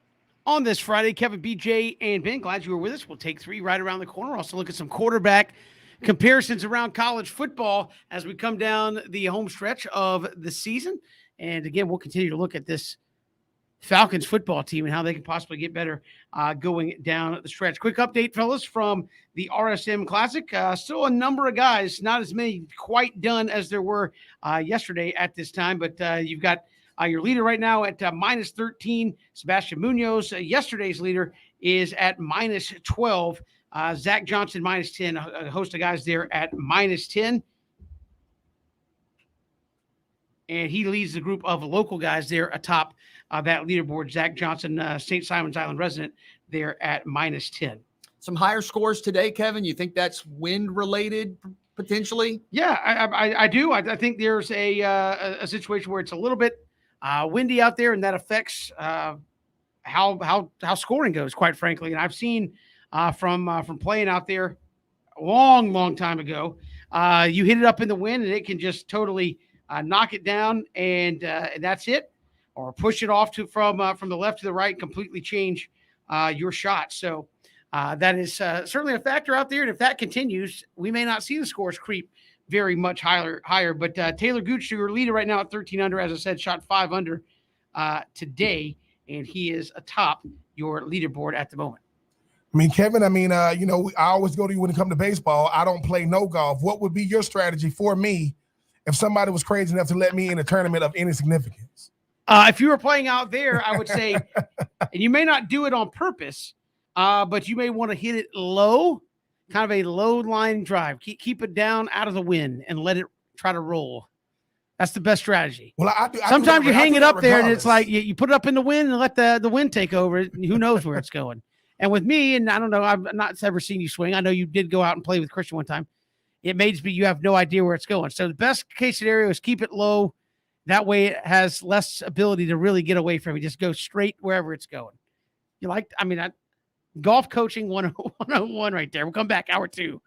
on this Friday. Kevin, BJ, and Ben, glad you were with us. We'll take three right around the corner. Also look at some quarterback comparisons around college football as we come down the home stretch of the season. And again, we'll continue to look at this Falcons football team and how they can possibly get better going down the stretch. Quick update, fellas, from the RSM Classic. Still a number of guys, not as many quite done as there were yesterday at this time, but you've got your leader right now at minus 13, Sebastian Munoz. Yesterday's leader is at minus 12. Zach Johnson, minus 10. A host of guys there at minus 10. And he leads the group of local guys there atop that leaderboard. Zach Johnson, St. Simons Island resident, there at minus 10. Some higher scores today, Kevin. You think that's wind related potentially? Yeah, I do. I think there's a situation where it's a little bit windy out there, and that affects how scoring goes, quite frankly. And I've seen from playing out there a long time ago, you hit it up in the wind, and it can just totally knock it down, and that's it, or push it off from the left to the right, completely change your shot. So that is certainly a factor out there, and if that continues, we may not see the scores creep very much higher. But Taylor Gooch, your leader right now at 13 under, as I said, shot 5 under today, and he is atop your leaderboard at the moment. I mean, Kevin, I always go to you when it comes to baseball. I don't play no golf. What would be your strategy for me if somebody was crazy enough to let me in a tournament of any significance? If you were playing out there, I would say, and you may not do it on purpose, but you may want to hit it low, kind of a low line drive. Keep it down out of the wind and let it try to roll. That's the best strategy. Well, sometimes you hang it up there and it's like you put it up in the wind and let the wind take over it. Who knows where it's going? And with me, and I don't know, I've not ever seen you swing. I know you did go out and play with Christian one time. It may just be you have no idea where it's going. So the best case scenario is keep it low. That way it has less ability to really get away from it. Just go straight wherever it's going. Golf coaching 101 right there. We'll come back, hour 2.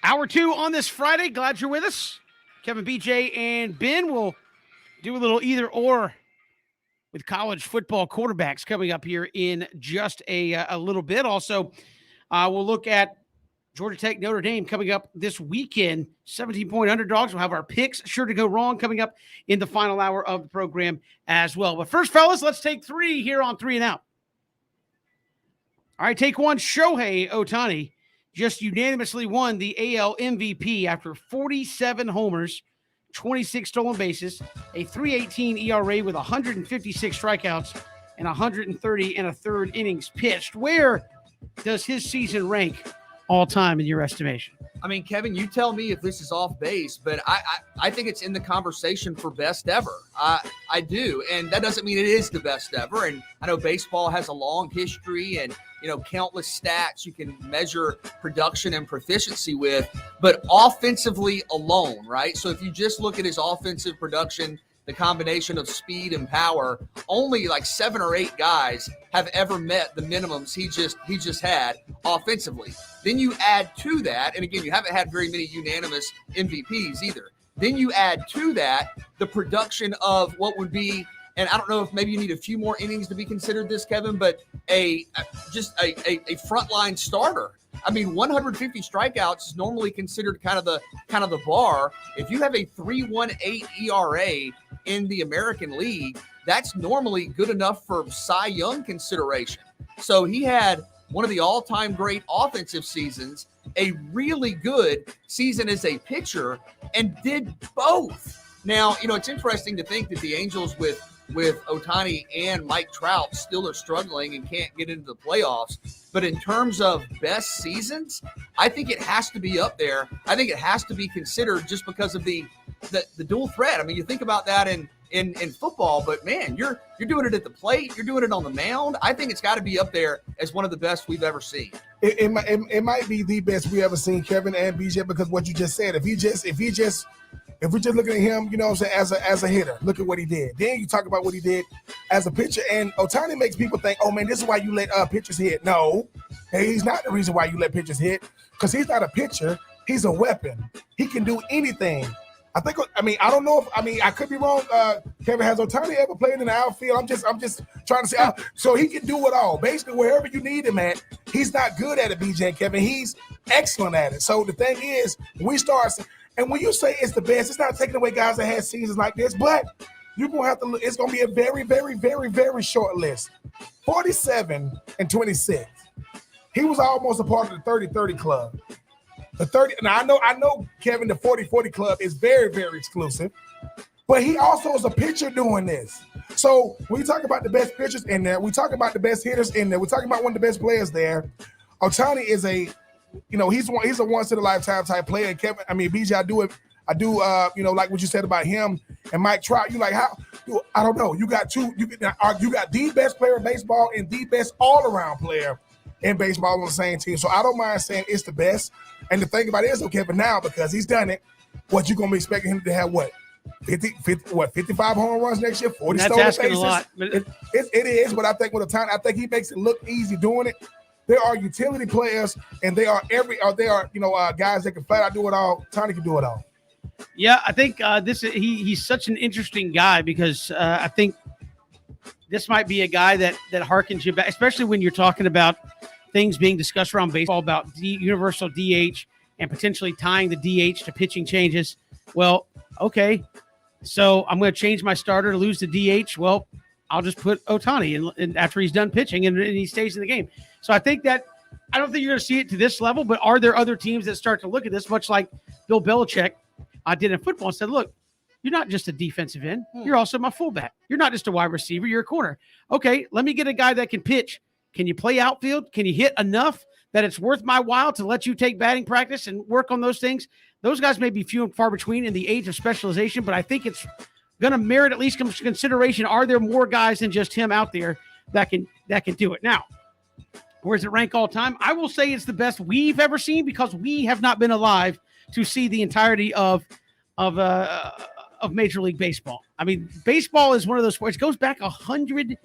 Hour 2 on this Friday. Glad you're with us. Kevin, BJ, and Ben will do a little either or with college football quarterbacks coming up here in just a little bit. Also, we'll look at Georgia Tech, Notre Dame coming up this weekend. 17-point underdogs. We'll have our picks sure to go wrong coming up in the final hour of the program as well. But first, fellas, let's take 3 here on 3 and Out. All right, take 1. Shohei Ohtani just unanimously won the AL MVP after 47 homers, 26 stolen bases, a 3.18 ERA with 156 strikeouts, and 130 and a third innings pitched. Where does his season rank all time in your estimation? I mean, Kevin, you tell me if this is off base, but I think it's in the conversation for best ever. I do. And that doesn't mean it is the best ever. And I know baseball has a long history and, countless stats you can measure production and proficiency with, but offensively alone, right? So if you just look at his offensive production, the combination of speed and power, only like 7 or 8 guys have ever met the minimums he just had offensively. Then you add to that, and again, you haven't had very many unanimous MVPs either. Then you add to that the production of what would be, and I don't know if maybe you need a few more innings to be considered this, Kevin, but a frontline starter. I mean, 150 strikeouts is normally considered kind of the bar. If you have a 3.18 ERA in the American League, that's normally good enough for Cy Young consideration. So he had one of the all-time great offensive seasons, a really good season as a pitcher, and did both. Now, it's interesting to think that the Angels with Ohtani and Mike Trout still are struggling and can't get into the playoffs. But in terms of best seasons, I think it has to be up there. I think it has to be considered just because of the dual threat. I mean, you think about that in football, but man, you're doing it at the plate, you're doing it on the mound. I think it's got to be up there as one of the best we've ever seen. It might be the best we ever seen, Kevin and BJ, because what you just said. If we're just looking at him, as a hitter, look at what he did. Then you talk about what he did as a pitcher, and Ohtani makes people think, oh man, this is why you let pitchers hit. No, he's not the reason why you let pitchers hit, because he's not a pitcher. He's a weapon. He can do anything. I don't know I could be wrong. Kevin, has Ohtani ever played in the outfield? I'm just trying to say, so he can do it all. Basically, wherever you need him at, he's not good at it, BJ and Kevin. He's excellent at it. So the thing is, and when you say it's the best, it's not taking away guys that had seasons like this, but you're going to have to look. It's going to be a very, very, very, very short list. 47 and 26. He was almost a part of the 30-30 club. The 30. Now I know, Kevin, the 40-40 club is very, very exclusive, but he also is a pitcher doing this. So when you talk about the best pitchers in there, we talk about the best hitters in there, we're talking about one of the best players there. Ohtani is he's a once in a lifetime type player. Kevin, BJ, I do like what you said about him and Mike Trout. You like how? I don't know. You got the best player in baseball and the best all around player in baseball on the same team. So I don't mind saying it's the best. And the thing about it is, Kevin, now because he's done it, what you gonna be expecting him to have? What 55 home runs next year? 40 stolen bases. A lot, but it is. But I think with Ohtani, I think he makes it look easy doing it. There are utility players, and they are guys that can flat out do it all. Ohtani can do it all. Yeah, I think he's such an interesting guy because I think this might be a guy that harkens you back, especially when you're talking about things being discussed around baseball about universal DH and potentially tying the DH to pitching changes. Well, okay, so I'm going to change my starter to lose the DH. Well, I'll just put Ohtani and after he's done pitching and he stays in the game. So I think that I don't think you're going to see it to this level, but are there other teams that start to look at this, much like Bill Belichick did in football and said, look, you're not just a defensive end. You're also my fullback. You're not just a wide receiver. You're a corner. Okay, let me get a guy that can pitch. Can you play outfield? Can you hit enough that it's worth my while to let you take batting practice and work on those things? Those guys may be few and far between in the age of specialization, but I think it's going to merit at least consideration. Are there more guys than just him out there that can do it? Now, where does it rank all time? I will say it's the best we've ever seen because we have not been alive to see the entirety of Major League Baseball. I mean, baseball is one of those sports. It goes back 100+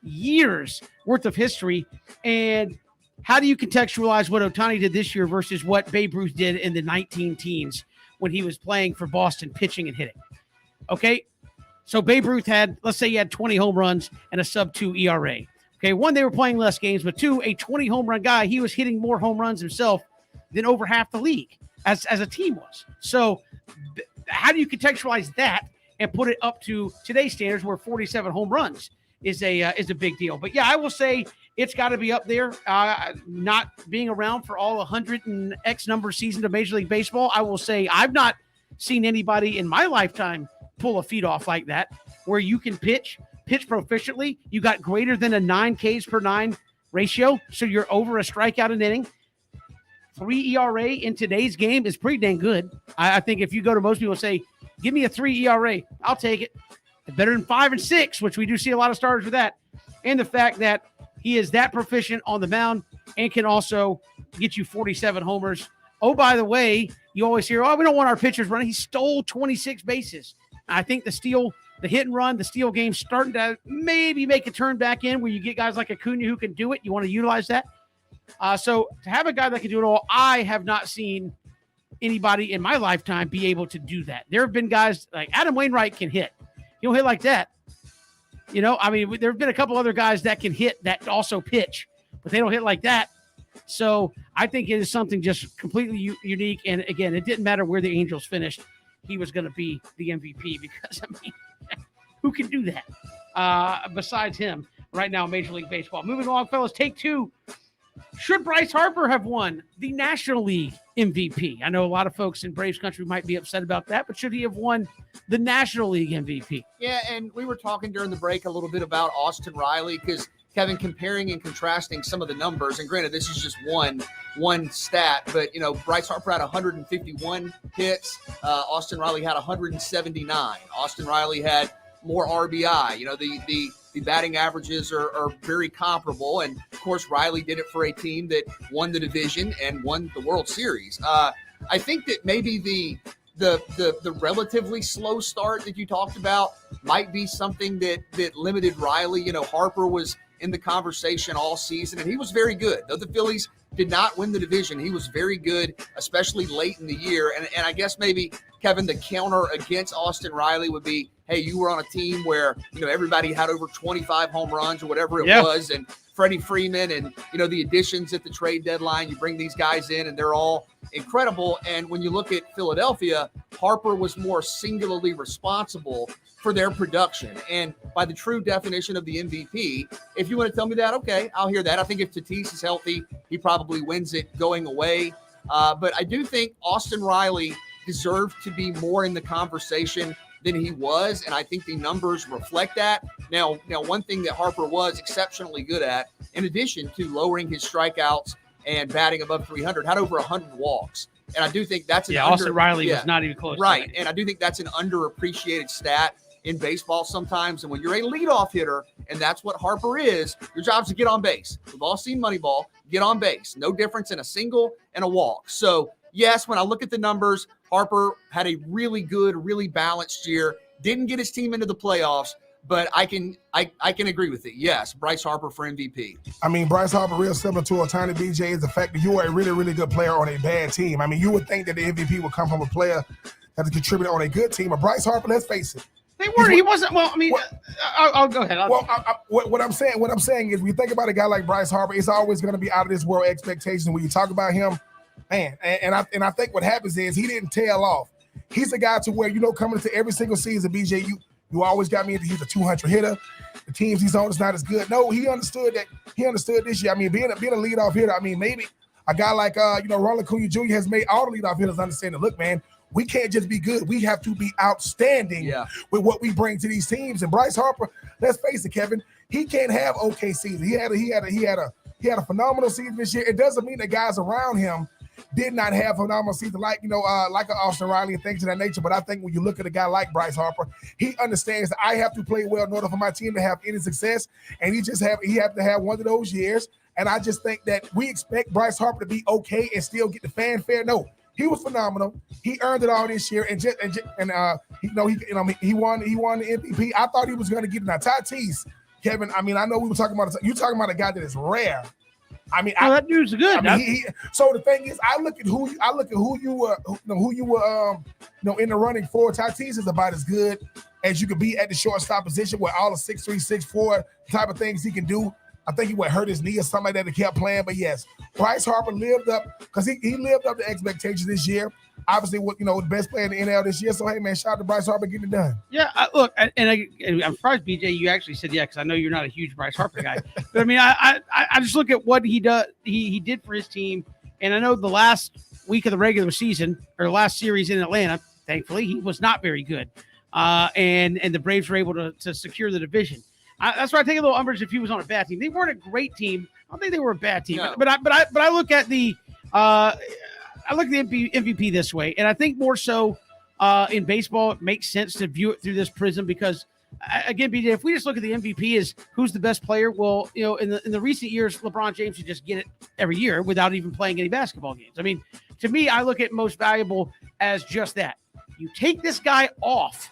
years worth of history, and how do you contextualize what Ohtani did this year versus what Babe Ruth did in the 19 teens when he was playing for Boston, pitching and hitting? Okay, so Babe Ruth had, let's say he had 20 home runs and a sub-2 ERA. Okay, one, they were playing less games, but two, a 20 home run guy, he was hitting more home runs himself than over half the league as a team was. So how do you contextualize that and put it up to today's standards where 47 home runs is a big deal? But yeah, I will say it's got to be up there. Not being around for all 100 and X number of seasons of Major League Baseball, I will say I've not seen anybody in my lifetime pull a feat off like that, where you can pitch proficiently. You got greater than a 9 Ks per 9 ratio, so you're over a strikeout an inning. 3 ERA in today's game is pretty dang good. I think if you go to most people and say, give me a 3 ERA, I'll take it. Better than 5 and 6, which we do see a lot of starters with that. And the fact that he is that proficient on the mound and can also get you 47 homers. Oh, by the way, you always hear, we don't want our pitchers running. He stole 26 bases. I think the hit and run, the steal game starting to maybe make a turn back in where you get guys like Acuna who can do it. You want to utilize that. So to have a guy that can do it all, I have not seen anybody in my lifetime be able to do that. There have been guys like Adam Wainwright can hit. He'll hit like that. There have been a couple other guys that can hit that also pitch, but they don't hit like that. So I think it is something just completely unique. And again, it didn't matter where the Angels finished. He was going to be the MVP because, who can do that besides him right now in Major League Baseball? Moving along, fellas, take two. Should Bryce Harper have won the National League MVP? I know a lot of folks in Braves country might be upset about that, but should he have won the National League MVP? Yeah, and we were talking during the break a little bit about Austin Riley because, Kevin, comparing and contrasting some of the numbers, and granted, this is just one stat, but, Bryce Harper had 151 hits. Austin Riley had 179. Austin Riley had more RBI. The batting averages are very comparable. And, of course, Riley did it for a team that won the division and won the World Series. I think that maybe the relatively slow start that you talked about might be something that limited Riley. Harper was in the conversation all season, and he was very good. Though the Phillies did not win the division, he was very good, especially late in the year. And I guess maybe, Kevin, the counter against Austin Riley would be, hey, you were on a team where, everybody had over 25 home runs or whatever it was, and Freddie Freeman and, the additions at the trade deadline, you bring these guys in and they're all incredible. And when you look at Philadelphia, Harper was more singularly responsible for their production. And by the true definition of the MVP, if you want to tell me that, okay, I'll hear that. I think if Tatis is healthy, he probably wins it going away. But I do think Austin Riley deserved to be more in the conversation than he was, and I think the numbers reflect that. Now, one thing that Harper was exceptionally good at, in addition to lowering his strikeouts and batting above 300, had over 100 walks. And I do think that's Austin Riley was not even close. Right, and I do think that's an underappreciated stat in baseball sometimes. And when you're a leadoff hitter, and that's what Harper is, your job is to get on base. We've all seen Moneyball, get on base. No difference in a single and a walk. So, yes, when I look at the numbers, Harper had a really good, really balanced year. Didn't get his team into the playoffs, but I can agree with it. Yes, Bryce Harper for MVP. Bryce Harper, real similar to Ohtani, BJ, is the fact that you are a really, really good player on a bad team. You would think that the MVP would come from a player that's a contributor on a good team. But Bryce Harper, let's face it. He wasn't. Well, I'll go ahead. What I'm saying is, we think about a guy like Bryce Harper, it's always going to be out of this world expectations when you talk about him. Man, and I think what happens is he didn't tail off. He's a guy to where, coming into every single season, BJ, you always got me into he's a 200 hitter. The teams he's on is not as good. No, he understood that. He understood this year. Being a leadoff hitter, maybe a guy like Ronald Acuna Jr. has made all the leadoff hitters understand that, look, man, we can't just be good. We have to be outstanding with what we bring to these teams. And Bryce Harper, let's face it, Kevin, he can't have okay season. He had a phenomenal season this year. It doesn't mean the guys around him did not have phenomenal season like an Austin Riley and things of that nature. But I think when you look at a guy like Bryce Harper, he understands that I have to play well in order for my team to have any success. And he have to have one of those years. And I just think that we expect Bryce Harper to be okay and still get the fanfare. No, he was phenomenal. He earned it all this year, and he won the MVP. I thought he was going to get it. Now Tatis, Kevin. I know we were talking about a guy that is rare I mean, that dude's good. I mean, so the thing is, I look at who you were in the running for. Tatis is about as good as you could be at the shortstop position with all the 6'3", 6'4" type of things he can do. I think he would hurt his knee or something like that. He kept playing, but yes, Bryce Harper lived up because he lived up to expectations this year. Obviously, the best player in the NL this year. So hey, man, shout out to Bryce Harper getting it done. Yeah, look, and I'm surprised, BJ, you actually said yeah, because I know you're not a huge Bryce Harper guy. But I mean, I just look at what he does. He did for his team, and I know the last week of the regular season or last series in Atlanta, thankfully, he was not very good, and the Braves were able to secure the division. That's why I take a little umbrage if he was on a bad team. They weren't a great team. I don't think they were a bad team, No. but I look at the MVP this way, and I think more so in baseball, it makes sense to view it through this prism because, again, BJ, if we just look at the MVP as who's the best player, well, in the recent years, LeBron James should just get it every year without even playing any basketball games. I mean, to me, I look at most valuable as just that. You take this guy off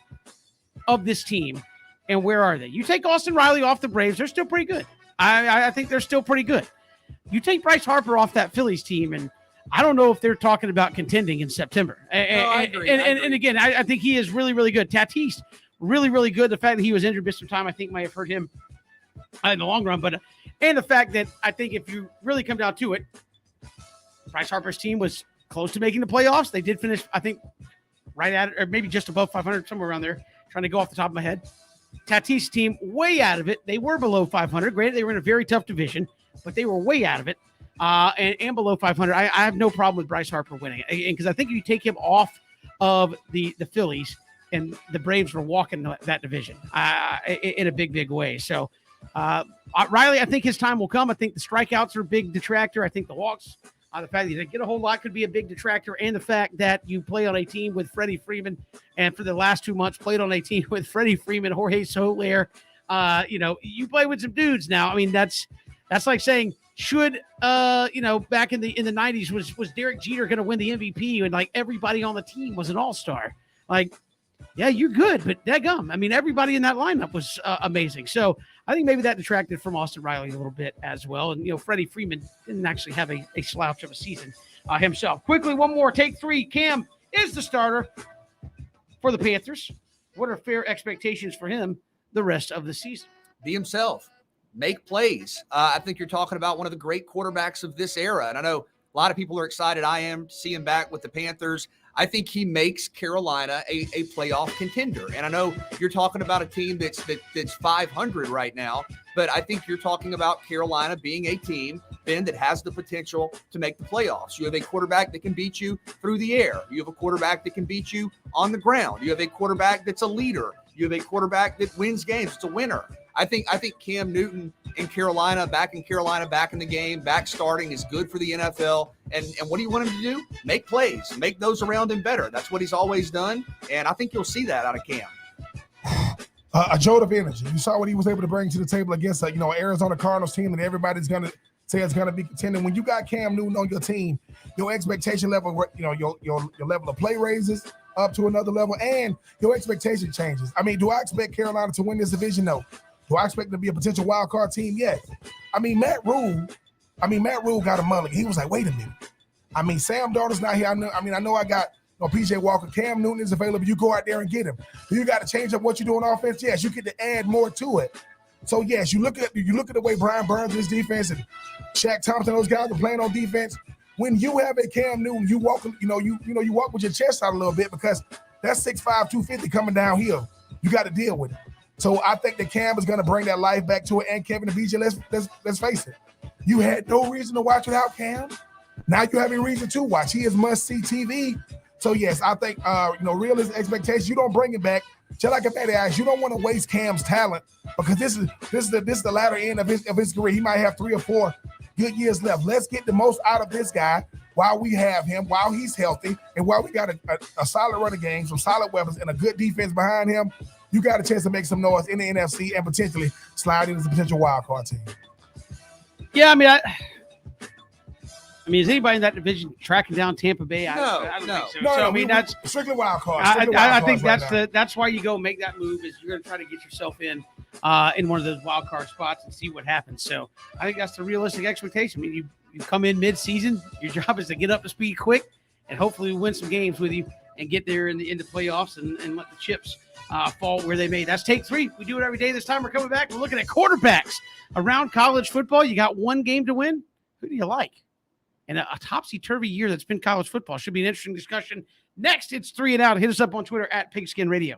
of this team, and where are they? You take Austin Riley off the Braves, they're still pretty good. I think they're still pretty good. You take Bryce Harper off that Phillies team, and I don't know if they're talking about contending in September. I agree. And again, I think he is really, really good. Tatis, really, really good. The fact that he was injured, missed some time, I think might have hurt him in the long run. But and the fact that I think if you really come down to it, Bryce Harper's team was close to making the playoffs. They did finish, I think, right at it, or maybe just above 500, somewhere around there, trying to go off the top of my head. Tatis' team way out of it. They were below 500. Granted, they were in a very tough division, but they were way out of it. And below 500, I have no problem with Bryce Harper winning it. Because I think if you take him off of the Phillies, and the Braves were walking that division in a big, big way. So Riley, I think his time will come. I think the strikeouts are a big detractor. I think the walks, the fact that you didn't get a whole lot could be a big detractor. And the fact that you play on a team with Freddie Freeman, and for the last 2 months played on a team with Freddie Freeman, Jorge Soler. You play with some dudes now. I mean, that's like saying, should back in the 90s was Derek Jeter going to win the MVP and like everybody on the team was an all-star? Like, yeah, you're good, but daggum. I mean, everybody in that lineup was amazing. So I think maybe that detracted from Austin Riley a little bit as well. And Freddie Freeman didn't actually have a slouch of a season himself. Quickly, one more, take three. Cam is the starter for the Panthers. What are fair expectations for him the rest of the season? Be himself. Make plays. I think you're talking about one of the great quarterbacks of this era. And I know a lot of people are excited. I am to see him back with the Panthers. I think he makes Carolina a playoff contender. And I know you're talking about a team that's 500 right now, but I think you're talking about Carolina being a team, Ben, that has the potential to make the playoffs. You have a quarterback that can beat you through the air. You have a quarterback that can beat you on the ground. You have a quarterback that's a leader. You have a quarterback that wins games. It's a winner. I think Cam Newton in Carolina, back in the game, back starting is good for the NFL. And what do you want him to do? Make plays, make those around him better. That's what he's always done. And I think you'll see that out of Cam. A jolt of energy. You saw what he was able to bring to the table against Arizona Cardinals team that everybody's going to say it's going to be contending. When you got Cam Newton on your team, your expectation level, your level of play raises up to another level, and your expectation changes. I mean, do I expect Carolina to win this division? No. Do I expect them to be a potential wild card team? Yes. I mean, Matt Rule got a mulligan. He was like, wait a minute. I mean, Sam Darnold's not here. I know I got PJ Walker. Cam Newton is available. You go out there and get him. Do you got to change up what you do on offense? Yes, you get to add more to it. So yes, you look at the way Brian Burns his defense and Shaq Thompson, those guys are playing on defense. When you have a Cam Newton, you walk, you walk with your chest out a little bit because that's 6'5", 250 coming downhill. You got to deal with it. So I think that Cam is going to bring that life back to it. And Kevin and BJ, let's face it. You had no reason to watch without Cam. Now you have a reason to watch. He is must-see TV. So, yes, I think, realistic expectations, you don't bring it back. Just like a fatty eyes, you don't want to waste Cam's talent because this is the latter end of his career. He might have 3 or 4 good years left. Let's get the most out of this guy while we have him, while he's healthy, and while we got a solid running game, some solid weapons, and a good defense behind him. You got a chance to make some noise in the NFC and potentially slide in as a potential wild card team. Yeah, I mean, is anybody in that division tracking down Tampa Bay? I don't think so. No, I mean, that's strictly wild cards. I think that's why you go make that move is you're going to try to get yourself in in one of those wild card spots and see what happens. So I think that's the realistic expectation. I mean, you come in mid-season, your job is to get up to speed quick, and hopefully win some games with you and get there in the playoffs and let the chips fall where they may. That's take 3. We do it every day. This time we're coming back. We're looking at quarterbacks around college football. You got one game to win. Who do you like? And a topsy-turvy year that's been college football. Should be an interesting discussion. Next, it's 3 and Out. Hit us up on Twitter at Pigskin Radio.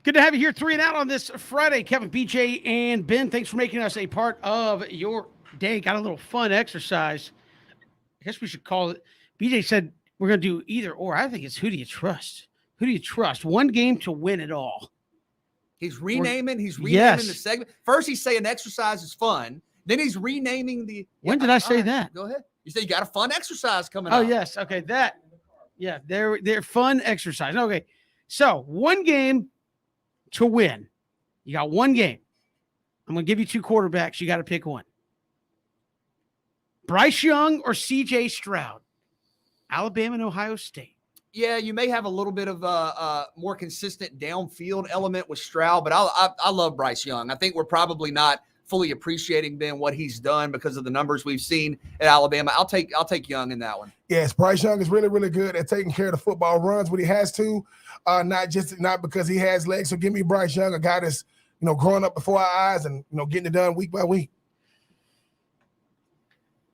Good to have you here, 3 and Out on this Friday. Kevin, BJ, and Ben, thanks for making us a part of your day. Got a little fun exercise. I guess we should call it. BJ said we're going to do either or. I think it's who do you trust? Who do you trust? One game to win it all. He's renaming the segment. First, he's saying exercise is fun. Then he's renaming the. When did I say that? Go ahead. You say you got a fun exercise coming up. Oh, yes. Okay. That. Yeah. They're fun exercise. Okay. So one game to win. You got one game. I'm going to give you 2 quarterbacks. You got to pick one. Bryce Young or CJ Stroud? Alabama and Ohio State. Yeah, you may have a little bit of a more consistent downfield element with Stroud, but I love Bryce Young. I think we're probably not fully appreciating, Ben, what he's done because of the numbers we've seen at Alabama. I'll take Young in that one. Yes, Bryce Young is really, really good at taking care of the football, runs when he has to, not because he has legs. So give me Bryce Young, a guy that's growing up before our eyes and getting it done week by week.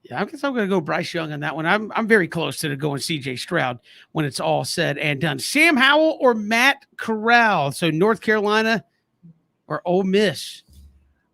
Yeah, I guess I'm going to go Bryce Young on that one. I'm very close to going CJ Stroud when it's all said and done. Sam Howell or Matt Corral? So North Carolina or Ole Miss?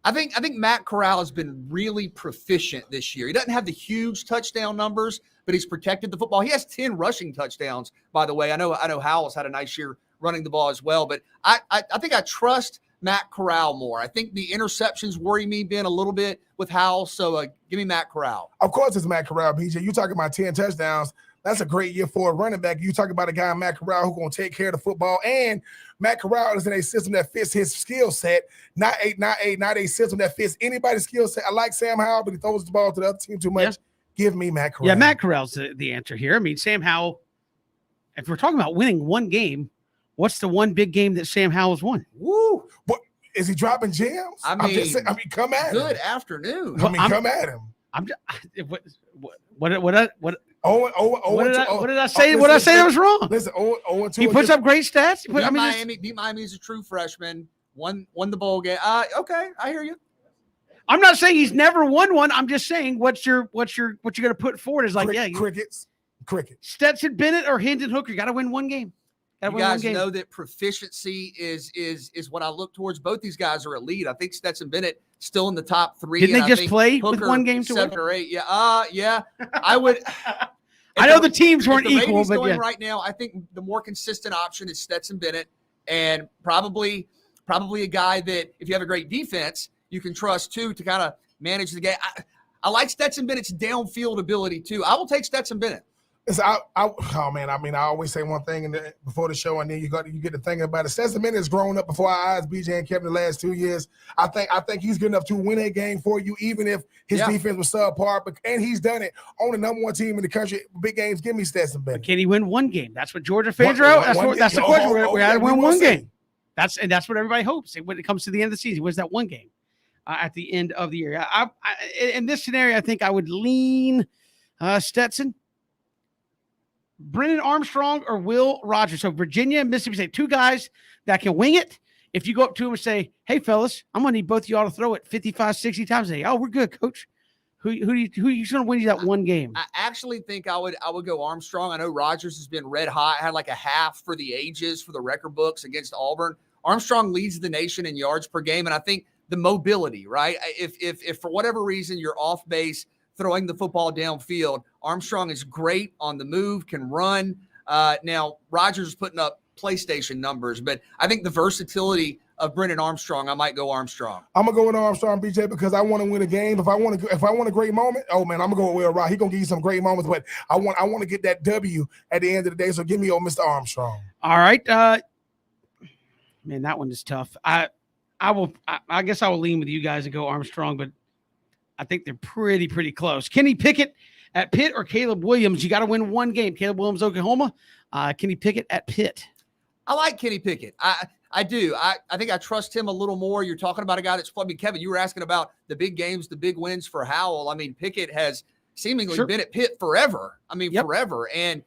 I think Matt Corral has been really proficient this year. He doesn't have the huge touchdown numbers, but he's protected the football. He has 10 rushing touchdowns, by the way. I know Howell's had a nice year running the ball as well, but I think I trust Matt Corral more. I think the interceptions worry me, Ben, a little bit with Howell, so give me Matt Corral. Of course it's Matt Corral, BJ. You talking about 10 touchdowns. That's a great year for a running back. You talk about a guy, Matt Corral, who's going to take care of the football. And Matt Corral is in a system that fits his skill set, not a system that fits anybody's skill set. I like Sam Howell, but he throws the ball to the other team too much. Yeah. Give me Matt Corral. Yeah, Matt Corral's the answer here. I mean, Sam Howell, if we're talking about winning one game, what's the one big game that Sam Howell's won? Woo! What, is he dropping gems? I mean, come at him. Good afternoon. Come at him. I'm just, what did I say? What did I say that was wrong? Listen, he puts up great stats. Beat Miami as a true freshman. Won the bowl game. Okay, I hear you. I'm not saying he's never won one. I'm just saying what you're going to put forward is like crickets. Stetson Bennett or Hendon Hooker. You got to win one game. You guys know that proficiency is what I look towards. Both these guys are elite. I think Stetson Bennett still in the top 3. Didn't they just play Hooker with one game to 7 or 8? Yeah. Yeah. I would. I know the teams weren't equal, but going right now, I think the more consistent option is Stetson Bennett, and probably a guy that if you have a great defense, you can trust too to kind of manage the game. I like Stetson Bennett's downfield ability too. I will take Stetson Bennett. I always say one thing before the show, and then you get to thinking about it. Stetson Bennett has grown up before our eyes, BJ and Kevin, the last 2 years. I think he's good enough to win a game for you, even if his defense was subpar. And he's done it on the number 1 team in the country. Big games, give me Stetson Bennett. But can he win one game? That's what Georgia fans are out. That's the question. We got to win one game. That's what everybody hopes when it comes to the end of the season. Wins that one game at the end of the year. In this scenario, I think I would lean Stetson. Brennan Armstrong or Will Rogers. So Virginia and Mississippi State, 2 guys that can wing it. If you go up to them and say, hey, fellas, I'm going to need both of y'all to throw it 55, 60 times a day. Oh, we're good, coach. Who's going to win you that one game? I actually think I would go Armstrong. I know Rogers has been red hot. Had like a half for the ages for the record books against Auburn. Armstrong leads the nation in yards per game. And I think the mobility, right? If for whatever reason you're off base, throwing the football downfield, Armstrong is great on the move, can run. Now, Rodgers is putting up PlayStation numbers, but I think the versatility of Brennan Armstrong, I might go Armstrong. I'm going to go with Armstrong, BJ, because I want to win a game. If I want a great moment, oh, man, I'm going to go with Will Rogers. He's going to give you some great moments, but I want to get that W at the end of the day, so give me old Mr. Armstrong. All right. Man, that one is tough. I guess I will lean with you guys and go Armstrong, but I think they're pretty close. Kenny Pickett at Pitt or Caleb Williams? You got to win one game. Caleb Williams, Oklahoma. Kenny Pickett at Pitt. I like Kenny Pickett. I do. I think I trust him a little more. You're talking about a guy that's probably, Kevin, you were asking about the big games, the big wins for Howell. I mean, Pickett has seemingly been at Pitt forever. Forever. And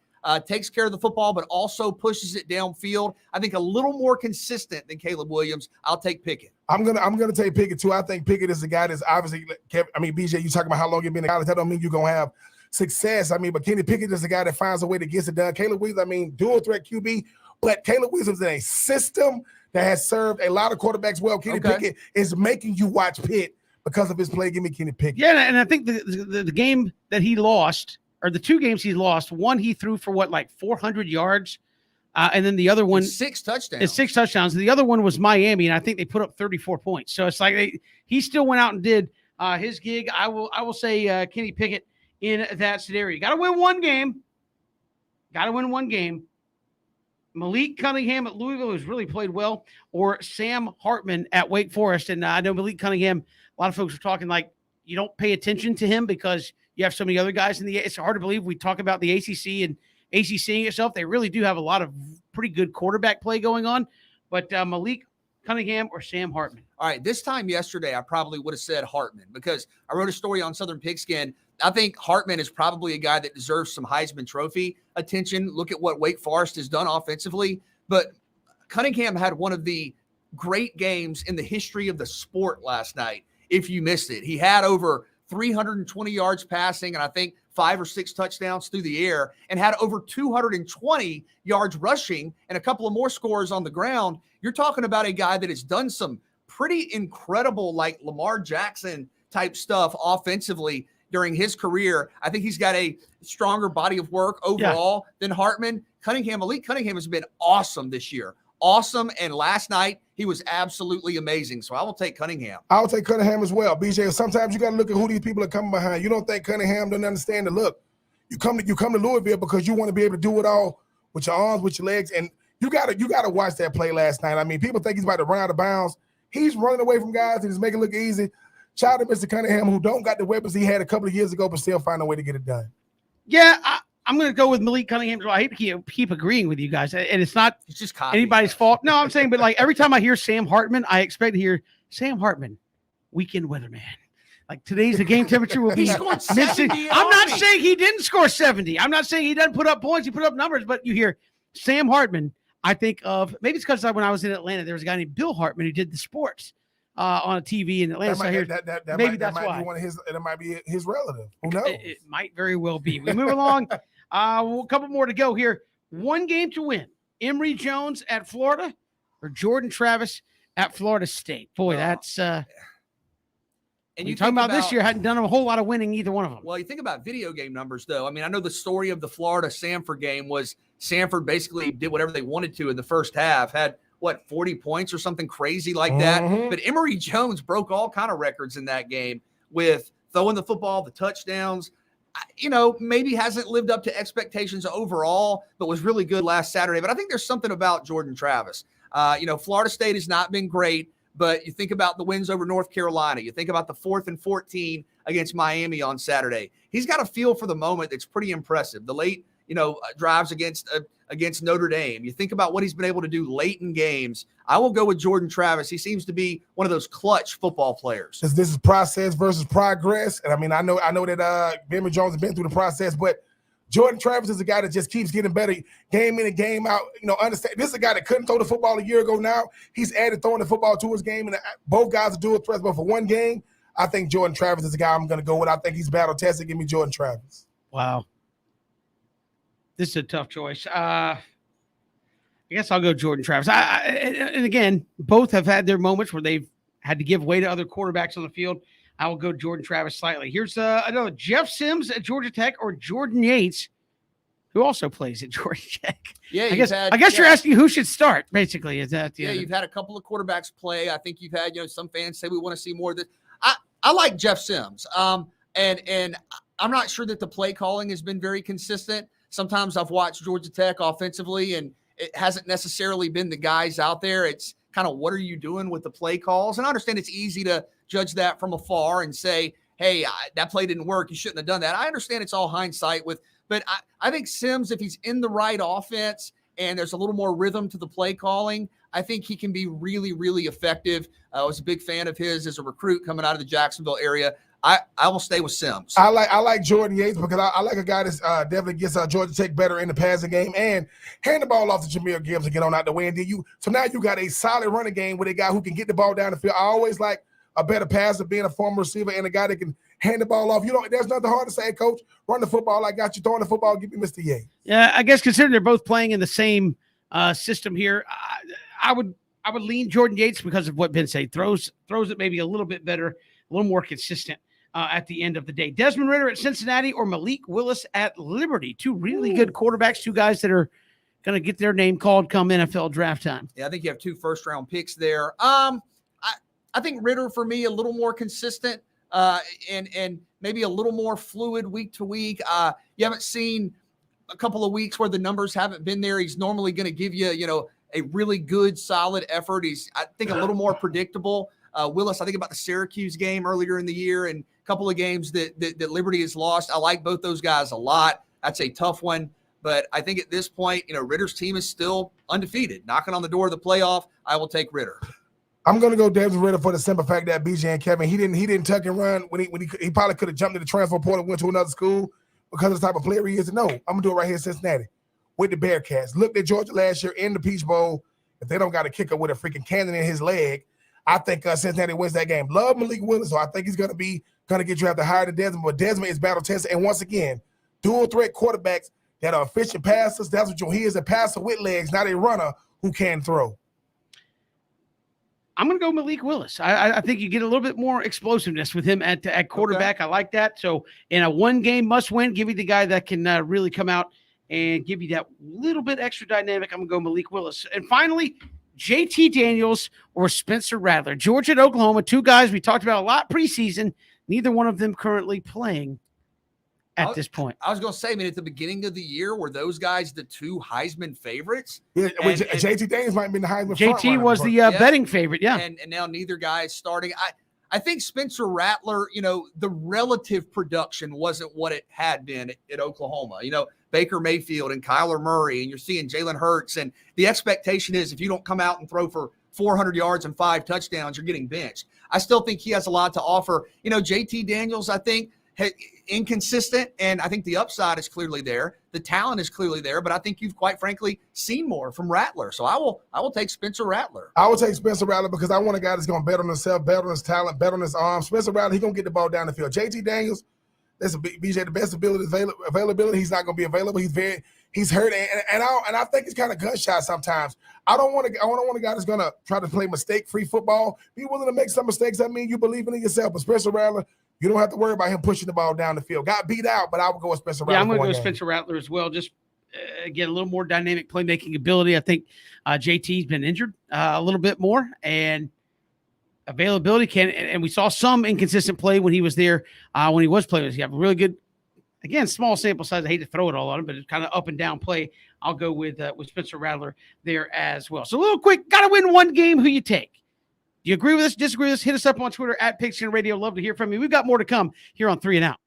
takes care of the football, but also pushes it downfield. I think a little more consistent than Caleb Williams. I'll take Pickett. I'm gonna take Pickett too. I think Pickett is the guy that's obviously. BJ, you talking about how long you've been in college. That don't mean you're gonna have success. But Kenny Pickett is the guy that finds a way to get it done. Caleb Williams, dual threat QB, but Caleb Williams is in a system that has served a lot of quarterbacks well. Kenny Pickett is making you watch Pitt because of his play. Give me Kenny Pickett. Yeah, and I think the game that he lost, or the two games he lost, one he threw for like 400 yards, and then the other one 6 touchdowns. 6 touchdowns. The other one was Miami, and I think they put up 34 points. So it's like he still went out and did his gig. I will say Kenny Pickett in that scenario. Got to win one game. Malik Cunningham at Louisville has really played well, or Sam Hartman at Wake Forest. And I know Malik Cunningham, a lot of folks are talking like you don't pay attention to him because you have so many other guys in the – it's hard to believe we talk about the ACC and ACCing itself. They really do have a lot of pretty good quarterback play going on. But Malik Cunningham or Sam Hartman? All right, this time yesterday, I probably would have said Hartman because I wrote a story on Southern Pigskin. I think Hartman is probably a guy that deserves some Heisman Trophy attention. Look at what Wake Forest has done offensively. But Cunningham had one of the great games in the history of the sport last night, if you missed it. He had over 320 yards passing and I think 5 or 6 touchdowns through the air and had over 220 yards rushing and a couple of more scores on the ground. You're talking about a guy that has done some pretty incredible, like Lamar Jackson type stuff offensively during his career. I think he's got a stronger body of work overall than Hartman. Malik Cunningham has been awesome this year. Awesome. And last night, he was absolutely amazing. So I will take Cunningham. I'll take Cunningham as well. BJ, sometimes you got to look at who these people are coming behind. You don't think Cunningham doesn't understand the look. You come to Louisville because you want to be able to do it all with your arms, with your legs. And you gotta watch that play last night. I mean, people think he's about to run out of bounds. He's running away from guys and he's making it look easy. Shout out to Mr. Cunningham, who don't got the weapons he had a couple of years ago, but still find a way to get it done. Yeah, I'm going to go with Malik Cunningham. I hate to keep agreeing with you guys, and it's not just anybody's fault. No, I'm saying, but like every time I hear Sam Hartman, I expect to hear Sam Hartman, weekend weatherman. Like today's the game temperature will be. He scored 70. I'm not saying he didn't score 70. I'm not saying he doesn't put up points. He put up numbers, but you hear Sam Hartman. I think of maybe it's because when I was in Atlanta, there was a guy named Bill Hartman who did the sports on a TV in Atlanta. That might be his relative. Who knows? It might very well be. We move along. A couple more to go here. One game to win. Emory Jones at Florida or Jordan Travis at Florida State. Boy, that's and you talking about this year hadn't done a whole lot of winning either one of them. Well, you think about video game numbers, though. I mean, I know the story of the Florida-Samford game was Samford basically did whatever they wanted to in the first half, had 40 points or something crazy like that. But Emory Jones broke all kind of records in that game with throwing the football, the touchdowns. Maybe hasn't lived up to expectations overall, but was really good last Saturday. But I think there's something about Jordan Travis. Florida State has not been great, but you think about the wins over North Carolina. You think about the 4th and 14 against Miami on Saturday. He's got a feel for the moment that's pretty impressive. The late, drives against Notre Dame. You think about what he's been able to do late in games. I will go with Jordan Travis. He seems to be one of those clutch football players. This is process versus progress. And I mean, I know that Emory Jones has been through the process, but Jordan Travis is a guy that just keeps getting better game in and game out. Understand this is a guy that couldn't throw the football a year ago. Now he's added throwing the football to his game, and both guys are dual threats. But for one game, I think Jordan Travis is the guy I'm going to go with. I think he's battle tested. Give me Jordan Travis. Wow. This is a tough choice. I guess I'll go Jordan Travis. And again, both have had their moments where they've had to give way to other quarterbacks on the field. I will go Jordan Travis slightly. Here's another Jeff Sims at Georgia Tech or Jordan Yates, who also plays at Georgia Tech. Yeah, I guess you're asking who should start. Basically, is that you've had a couple of quarterbacks play. I think you've had some fans say we want to see more of this. I like Jeff Sims, and I'm not sure that the play calling has been very consistent. Sometimes I've watched Georgia Tech offensively, and it hasn't necessarily been the guys out there. It's kind of what are you doing with the play calls? And I understand it's easy to judge that from afar and say, hey, that play didn't work. You shouldn't have done that. I understand it's all hindsight but I think Sims, if he's in the right offense and there's a little more rhythm to the play calling, I think he can be really, really effective. I was a big fan of his as a recruit coming out of the Jacksonville area. I will stay with Sims. I like Jordan Yates because I like a guy that definitely gets Georgia Tech better in the passing game and hand the ball off to Jameer Gibbs and get on out the way. And so now you got a solid running game with a guy who can get the ball down the field. I always like a better passer being a former receiver and a guy that can hand the ball off. There's nothing hard to say, Coach. Run the football. I got you throwing the football. Give me Mr. Yates. Yeah, I guess considering they're both playing in the same system here, I would I would lean Jordan Yates because of what Ben said. Throws it maybe a little bit better, a little more consistent at the end of the day. Desmond Ridder at Cincinnati or Malik Willis at Liberty. Two really good quarterbacks, two guys that are going to get their name called come NFL draft time. Yeah, I think you have 2 first-round picks there. I think Ridder, for me, a little more consistent and maybe a little more fluid week to week. You haven't seen a couple of weeks where the numbers haven't been there. He's normally going to give you, a really good, solid effort. He's, I think, a little more predictable. Willis, I think about the Syracuse game earlier in the year and a couple of games that Liberty has lost. I like both those guys a lot. That's a tough one. But I think at this point, Ridder's team is still undefeated, knocking on the door of the playoff. I will take Ridder. I'm gonna go Desmond Ridder for the simple fact that BJ and Kevin, he didn't tuck and run when he probably could have jumped to the transfer portal and went to another school because of the type of player he is. No, I'm gonna do it right here in Cincinnati with the Bearcats. Looked at Georgia last year in the Peach Bowl. If they don't got a kicker with a freaking cannon in his leg, I think Cincinnati wins that game. Love Malik Willis, so I think he's gonna get drafted higher than Desmond. But Desmond is battle tested, and once again, dual threat quarterbacks that are efficient passers. That's what he is, a passer with legs, not a runner who can throw. I'm going to go Malik Willis. I think you get a little bit more explosiveness with him at quarterback. Okay. I like that. So in a one-game must-win, give you the guy that can really come out and give you that little bit extra dynamic. I'm going to go Malik Willis. And finally, JT Daniels or Spencer Rattler. Georgia and Oklahoma, two guys we talked about a lot preseason. Neither one of them currently playing at this point. I was going to say, at the beginning of the year, were those guys the 2 Heisman favorites? Yeah, JT Daniels might have been the Heisman. JT was the betting favorite, yeah. And now neither guy is starting. I think Spencer Rattler, the relative production wasn't what it had been at Oklahoma. Baker Mayfield and Kyler Murray, and you're seeing Jalen Hurts. And the expectation is if you don't come out and throw for 400 yards and 5 touchdowns, you're getting benched. I still think he has a lot to offer. JT Daniels, I think, inconsistent, and I think the upside is clearly there. The talent is clearly there, but I think you've quite frankly seen more from Rattler. So I will take Spencer Rattler. I will take Spencer Rattler because I want a guy that's going to bet on himself, bet on his talent, bet on his arm. Spencer Rattler, he's going to get the ball down the field. JT Daniels, that's a BJ, the best availability. He's not going to be available. He's hurt, and I think he's kind of gunshot sometimes. I don't want a guy that's going to try to play mistake-free football. Be willing to make some mistakes. I mean, you believe in yourself, but Spencer Rattler, you don't have to worry about him pushing the ball down the field. Got beat out, but I would go with Spencer Rattler. Yeah, I'm going to go with Spencer Rattler as well. Just, again, a little more dynamic playmaking ability. I think JT's been injured a little bit more, and availability and we saw some inconsistent play when he was there, when he was playing. He have a really good, again, small sample size. I hate to throw it all on him, but it's kind of up and down play. I'll go with Spencer Rattler there as well. So a little quick, got to win one game. Who you take? Do you agree with us? Disagree with us? Hit us up on Twitter at Pigskin Radio. Love to hear from you. We've got more to come here on 3 and Out.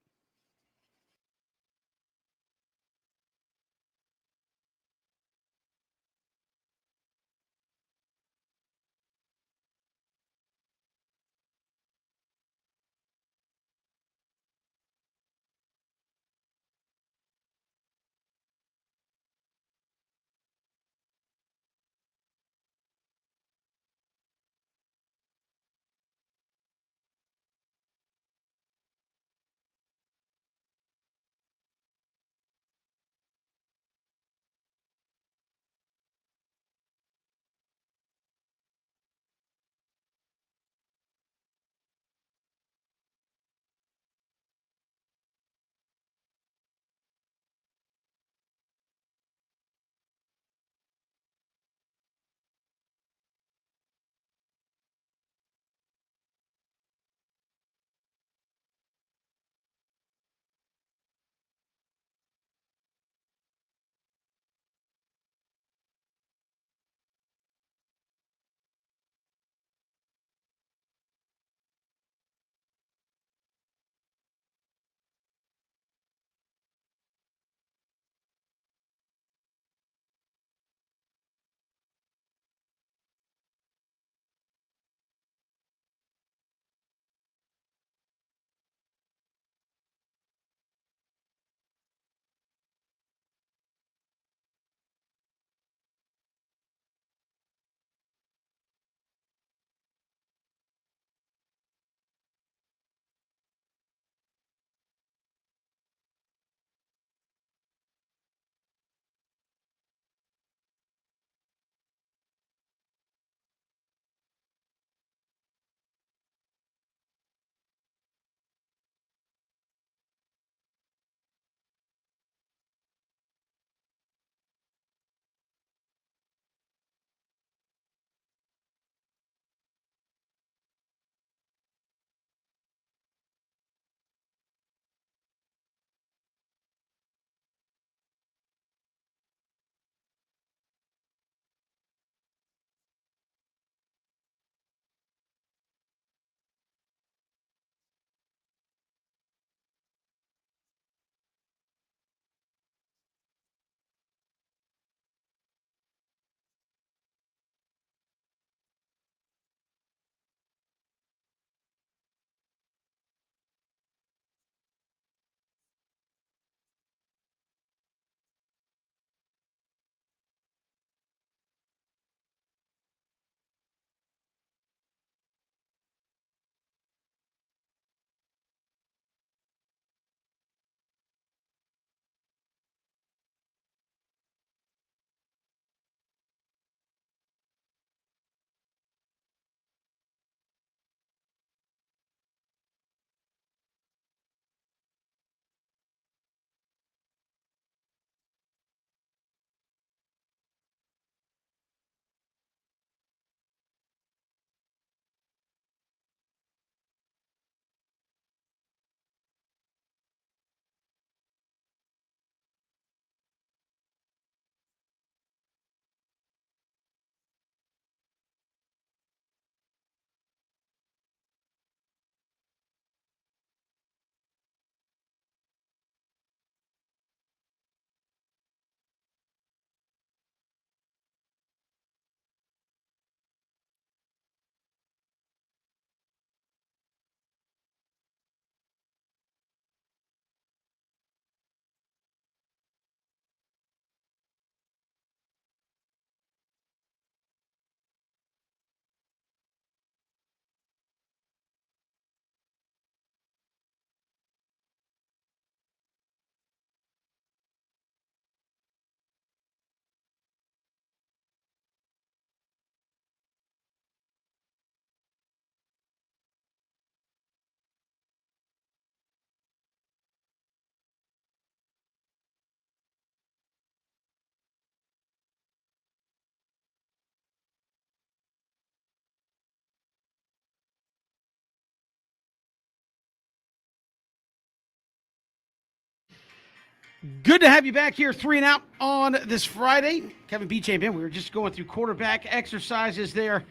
Good to have you back here, 3 and Out on this Friday. Kevin, BJ, and Ben, we were just going through quarterback exercises there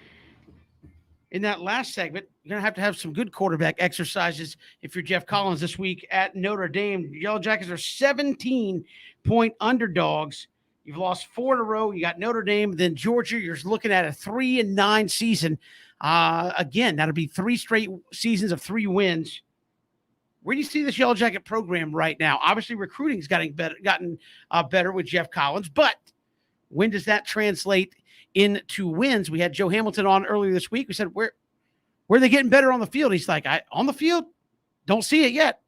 in that last segment. You're going to have some good quarterback exercises if you're Jeff Collins this week at Notre Dame. Yellow Jackets are 17-point underdogs. You've lost 4 in a row. You got Notre Dame, then Georgia. You're looking at a 3-9 season. Again, that'll be 3 straight seasons of 3 wins. Where do you see this Yellow Jacket program right now? Obviously, recruiting's gotten better with Jeff Collins, but when does that translate into wins? We had Joe Hamilton on earlier this week. We said, where are they getting better on the field? He's like, on the field, don't see it yet.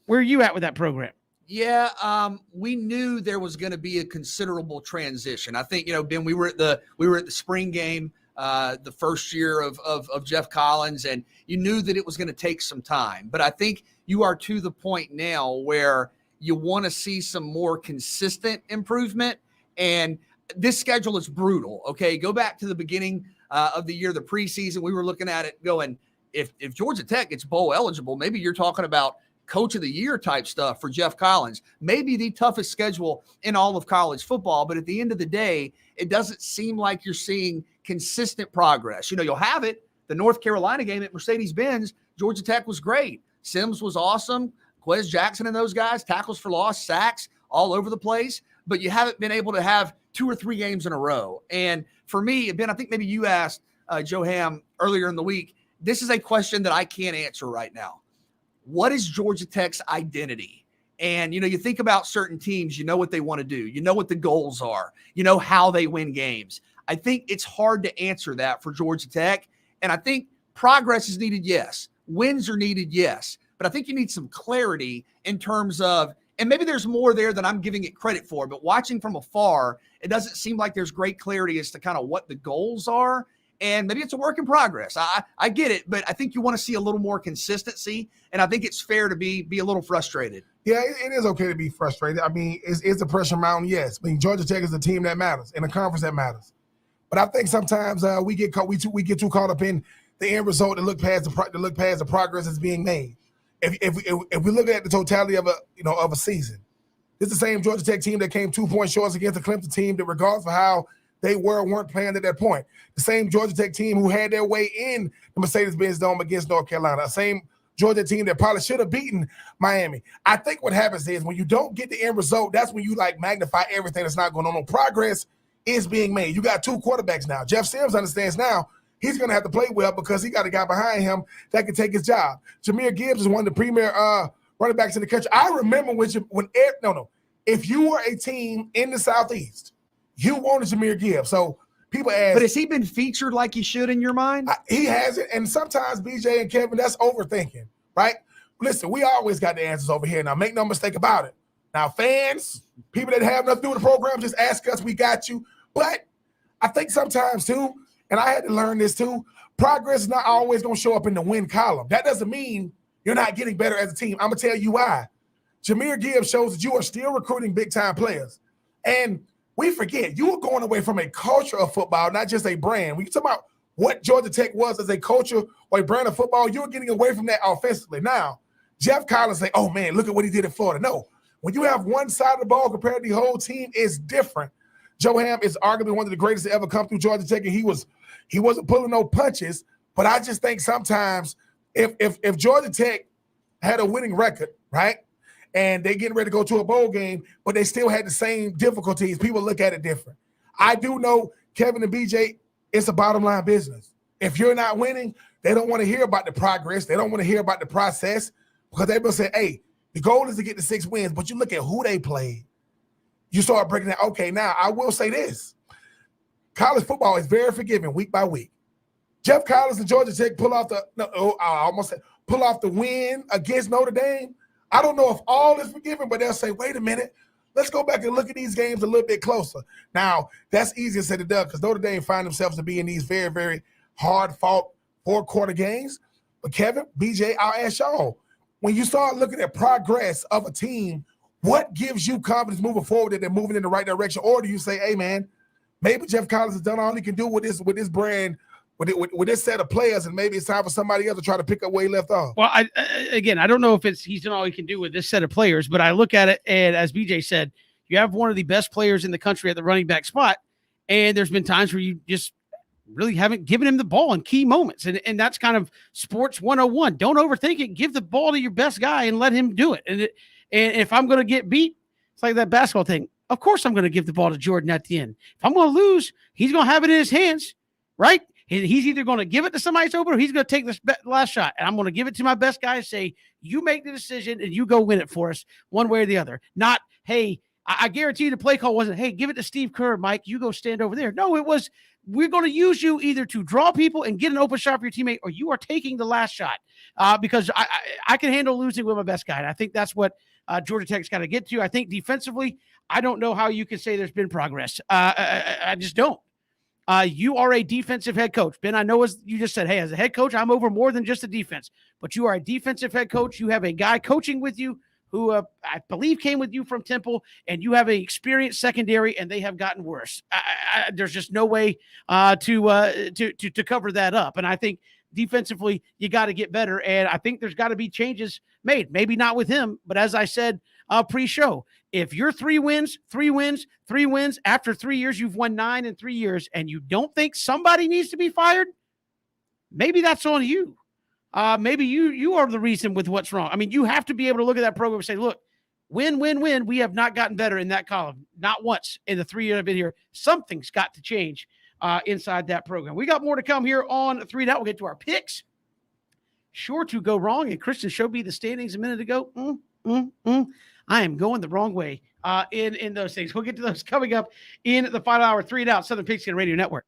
Where are you at with that program? Yeah, we knew there was going to be a considerable transition. I think, Ben, we were at the spring game, the first year of Jeff Collins, and you knew that it was going to take some time. But I think you are to the point now where you want to see some more consistent improvement. And this schedule is brutal. Okay, go back to the beginning of the year, the preseason. We were looking at it going, if Georgia Tech gets bowl eligible, maybe you're talking about coach of the year type stuff for Jeff Collins. Maybe the toughest schedule in all of college football. But at the end of the day, it doesn't seem like you're seeing consistent progress. You'll have it. The North Carolina game at Mercedes-Benz, Georgia Tech was great. Sims was awesome. Quez Jackson and those guys, tackles for loss, sacks, all over the place. But you haven't been able to have 2 or 3 games in a row. And for me, Ben, I think maybe you asked Joe Ham earlier in the week, this is a question that I can't answer right now. What is Georgia Tech's identity? And, you think about certain teams, you know what they want to do. You know what the goals are. You know how they win games. I think it's hard to answer that for Georgia Tech. And I think progress is needed, yes. Wins are needed, yes. But I think you need some clarity in terms of, and maybe there's more there than I'm giving it credit for, but watching from afar, it doesn't seem like there's great clarity as to kind of what the goals are. And maybe it's a work in progress. I get it, but I think you want to see a little more consistency. And I think it's fair to be a little frustrated. Yeah, it is okay to be frustrated. I mean, is the pressure mounting? Yes. I mean, Georgia Tech is the team that matters and a conference that matters. But I think sometimes we get too caught up in the end result to look past the progress that's being made. If we look at the totality of a season, it's the same Georgia Tech team that came 2 points short against the Clemson team that, regardless of how they weren't playing at that point. The same Georgia Tech team who had their way in the Mercedes-Benz Dome against North Carolina. The same Georgia team that probably should have beaten Miami. I think what happens is when you don't get the end result, that's when you magnify everything that's not going on. No progress is being made. You got 2 quarterbacks now. Jeff Sims understands now he's going to have to play well because he got a guy behind him that can take his job. Jahmyr Gibbs is one of the premier running backs in the country. I remember if you were a team in the Southeast, you wanted Jahmyr Gibbs. So people ask. But has he been featured like he should in your mind? He hasn't. And sometimes, BJ and Kevin, that's overthinking, right? Listen, we always got the answers over here. Now, make no mistake about it. Now, fans, people that have nothing to do with the program, just ask us. We got you. But I think sometimes, too, and I had to learn this, too, progress is not always going to show up in the win column. That doesn't mean you're not getting better as a team. I'm going to tell you why. Jahmyr Gibbs shows that you are still recruiting big-time players. And we forget, you are going away from a culture of football, not just a brand. When you talk about what Georgia Tech was as a culture or a brand of football, you're getting away from that offensively. Now, Jeff Collins say, oh, man, look at what he did in Florida. No, when you have one side of the ball compared to the whole team, it's different. Joe Ham is arguably one of the greatest to ever come through Georgia Tech, and he wasn't pulling no punches. But I just think sometimes if Georgia Tech had a winning record, right, and they getting ready to go to a bowl game, but they still had the same difficulties, people look at it different. I do know, Kevin and BJ, it's a bottom line business. If you're not winning, they don't want to hear about the progress. They don't want to hear about the process because they will say, hey, the goal is to get the 6 wins, but you look at who they played. You start breaking down, okay, now I will say this. College football is very forgiving week by week. Jeff Collins and Georgia Tech pull off the win against Notre Dame. I don't know if all is forgiven, but they'll say, wait a minute, let's go back and look at these games a little bit closer. Now, that's easier said than done because Notre Dame find themselves to be in these very, very hard-fought 4-quarter games. But Kevin, BJ, I'll ask y'all, when you start looking at progress of a team, what gives you confidence moving forward that they're moving in the right direction? Or do you say, hey, man, maybe Jeff Collins has done all he can do with this brand with this set of players, and maybe it's time for somebody else to try to pick up where he left off. Well, I don't know if he's done all he can do with this set of players, but I look at it, and as BJ said, you have one of the best players in the country at the running back spot, and there's been times where you just really haven't given him the ball in key moments, and that's kind of sports 101. Don't overthink it. Give the ball to your best guy and let him do it. And if I'm going to get beat, it's like that basketball thing. Of course, I'm going to give the ball to Jordan at the end. If I'm going to lose, he's going to have it in his hands, right? He's either going to give it to somebody that's open or he's going to take this last shot. And I'm going to give it to my best guy and say, you make the decision and you go win it for us one way or the other. Not, hey, I guarantee you the play call wasn't, hey, give it to Steve Kerr, Mike, you go stand over there. No, it was, we're going to use you either to draw people and get an open shot for your teammate, or you are taking the last shot because I can handle losing with my best guy. And I think that's what Georgia Tech's got to get to. I think defensively, I don't know how you can say there's been progress. I just don't. You are a defensive head coach. Ben, I know as you just said, hey, as a head coach, I'm over more than just the defense. But you are a defensive head coach. You have a guy coaching with you who I believe came with you from Temple, and you have an experienced secondary, and they have gotten worse. There's just no way to cover that up. And I think defensively, you got to get better. And I think there's got to be changes made. Maybe not with him, but as I said pre-show, if you're 3 wins after 3 years, you've won 9 in 3 years, and you don't think somebody needs to be fired, maybe that's on you. Maybe you are the reason with what's wrong. I mean, you have to be able to look at that program and say, look, win. We have not gotten better in that column. Not once in the 3 years I've been here. Something's got to change inside that program. We got more to come here on 3 Down. We'll get to our picks. Sure to go wrong. And Christian showed me the standings a minute ago. I am going the wrong way in those things. We'll get to those coming up in the final hour. 3 Down, Southern Pigskin Radio Network.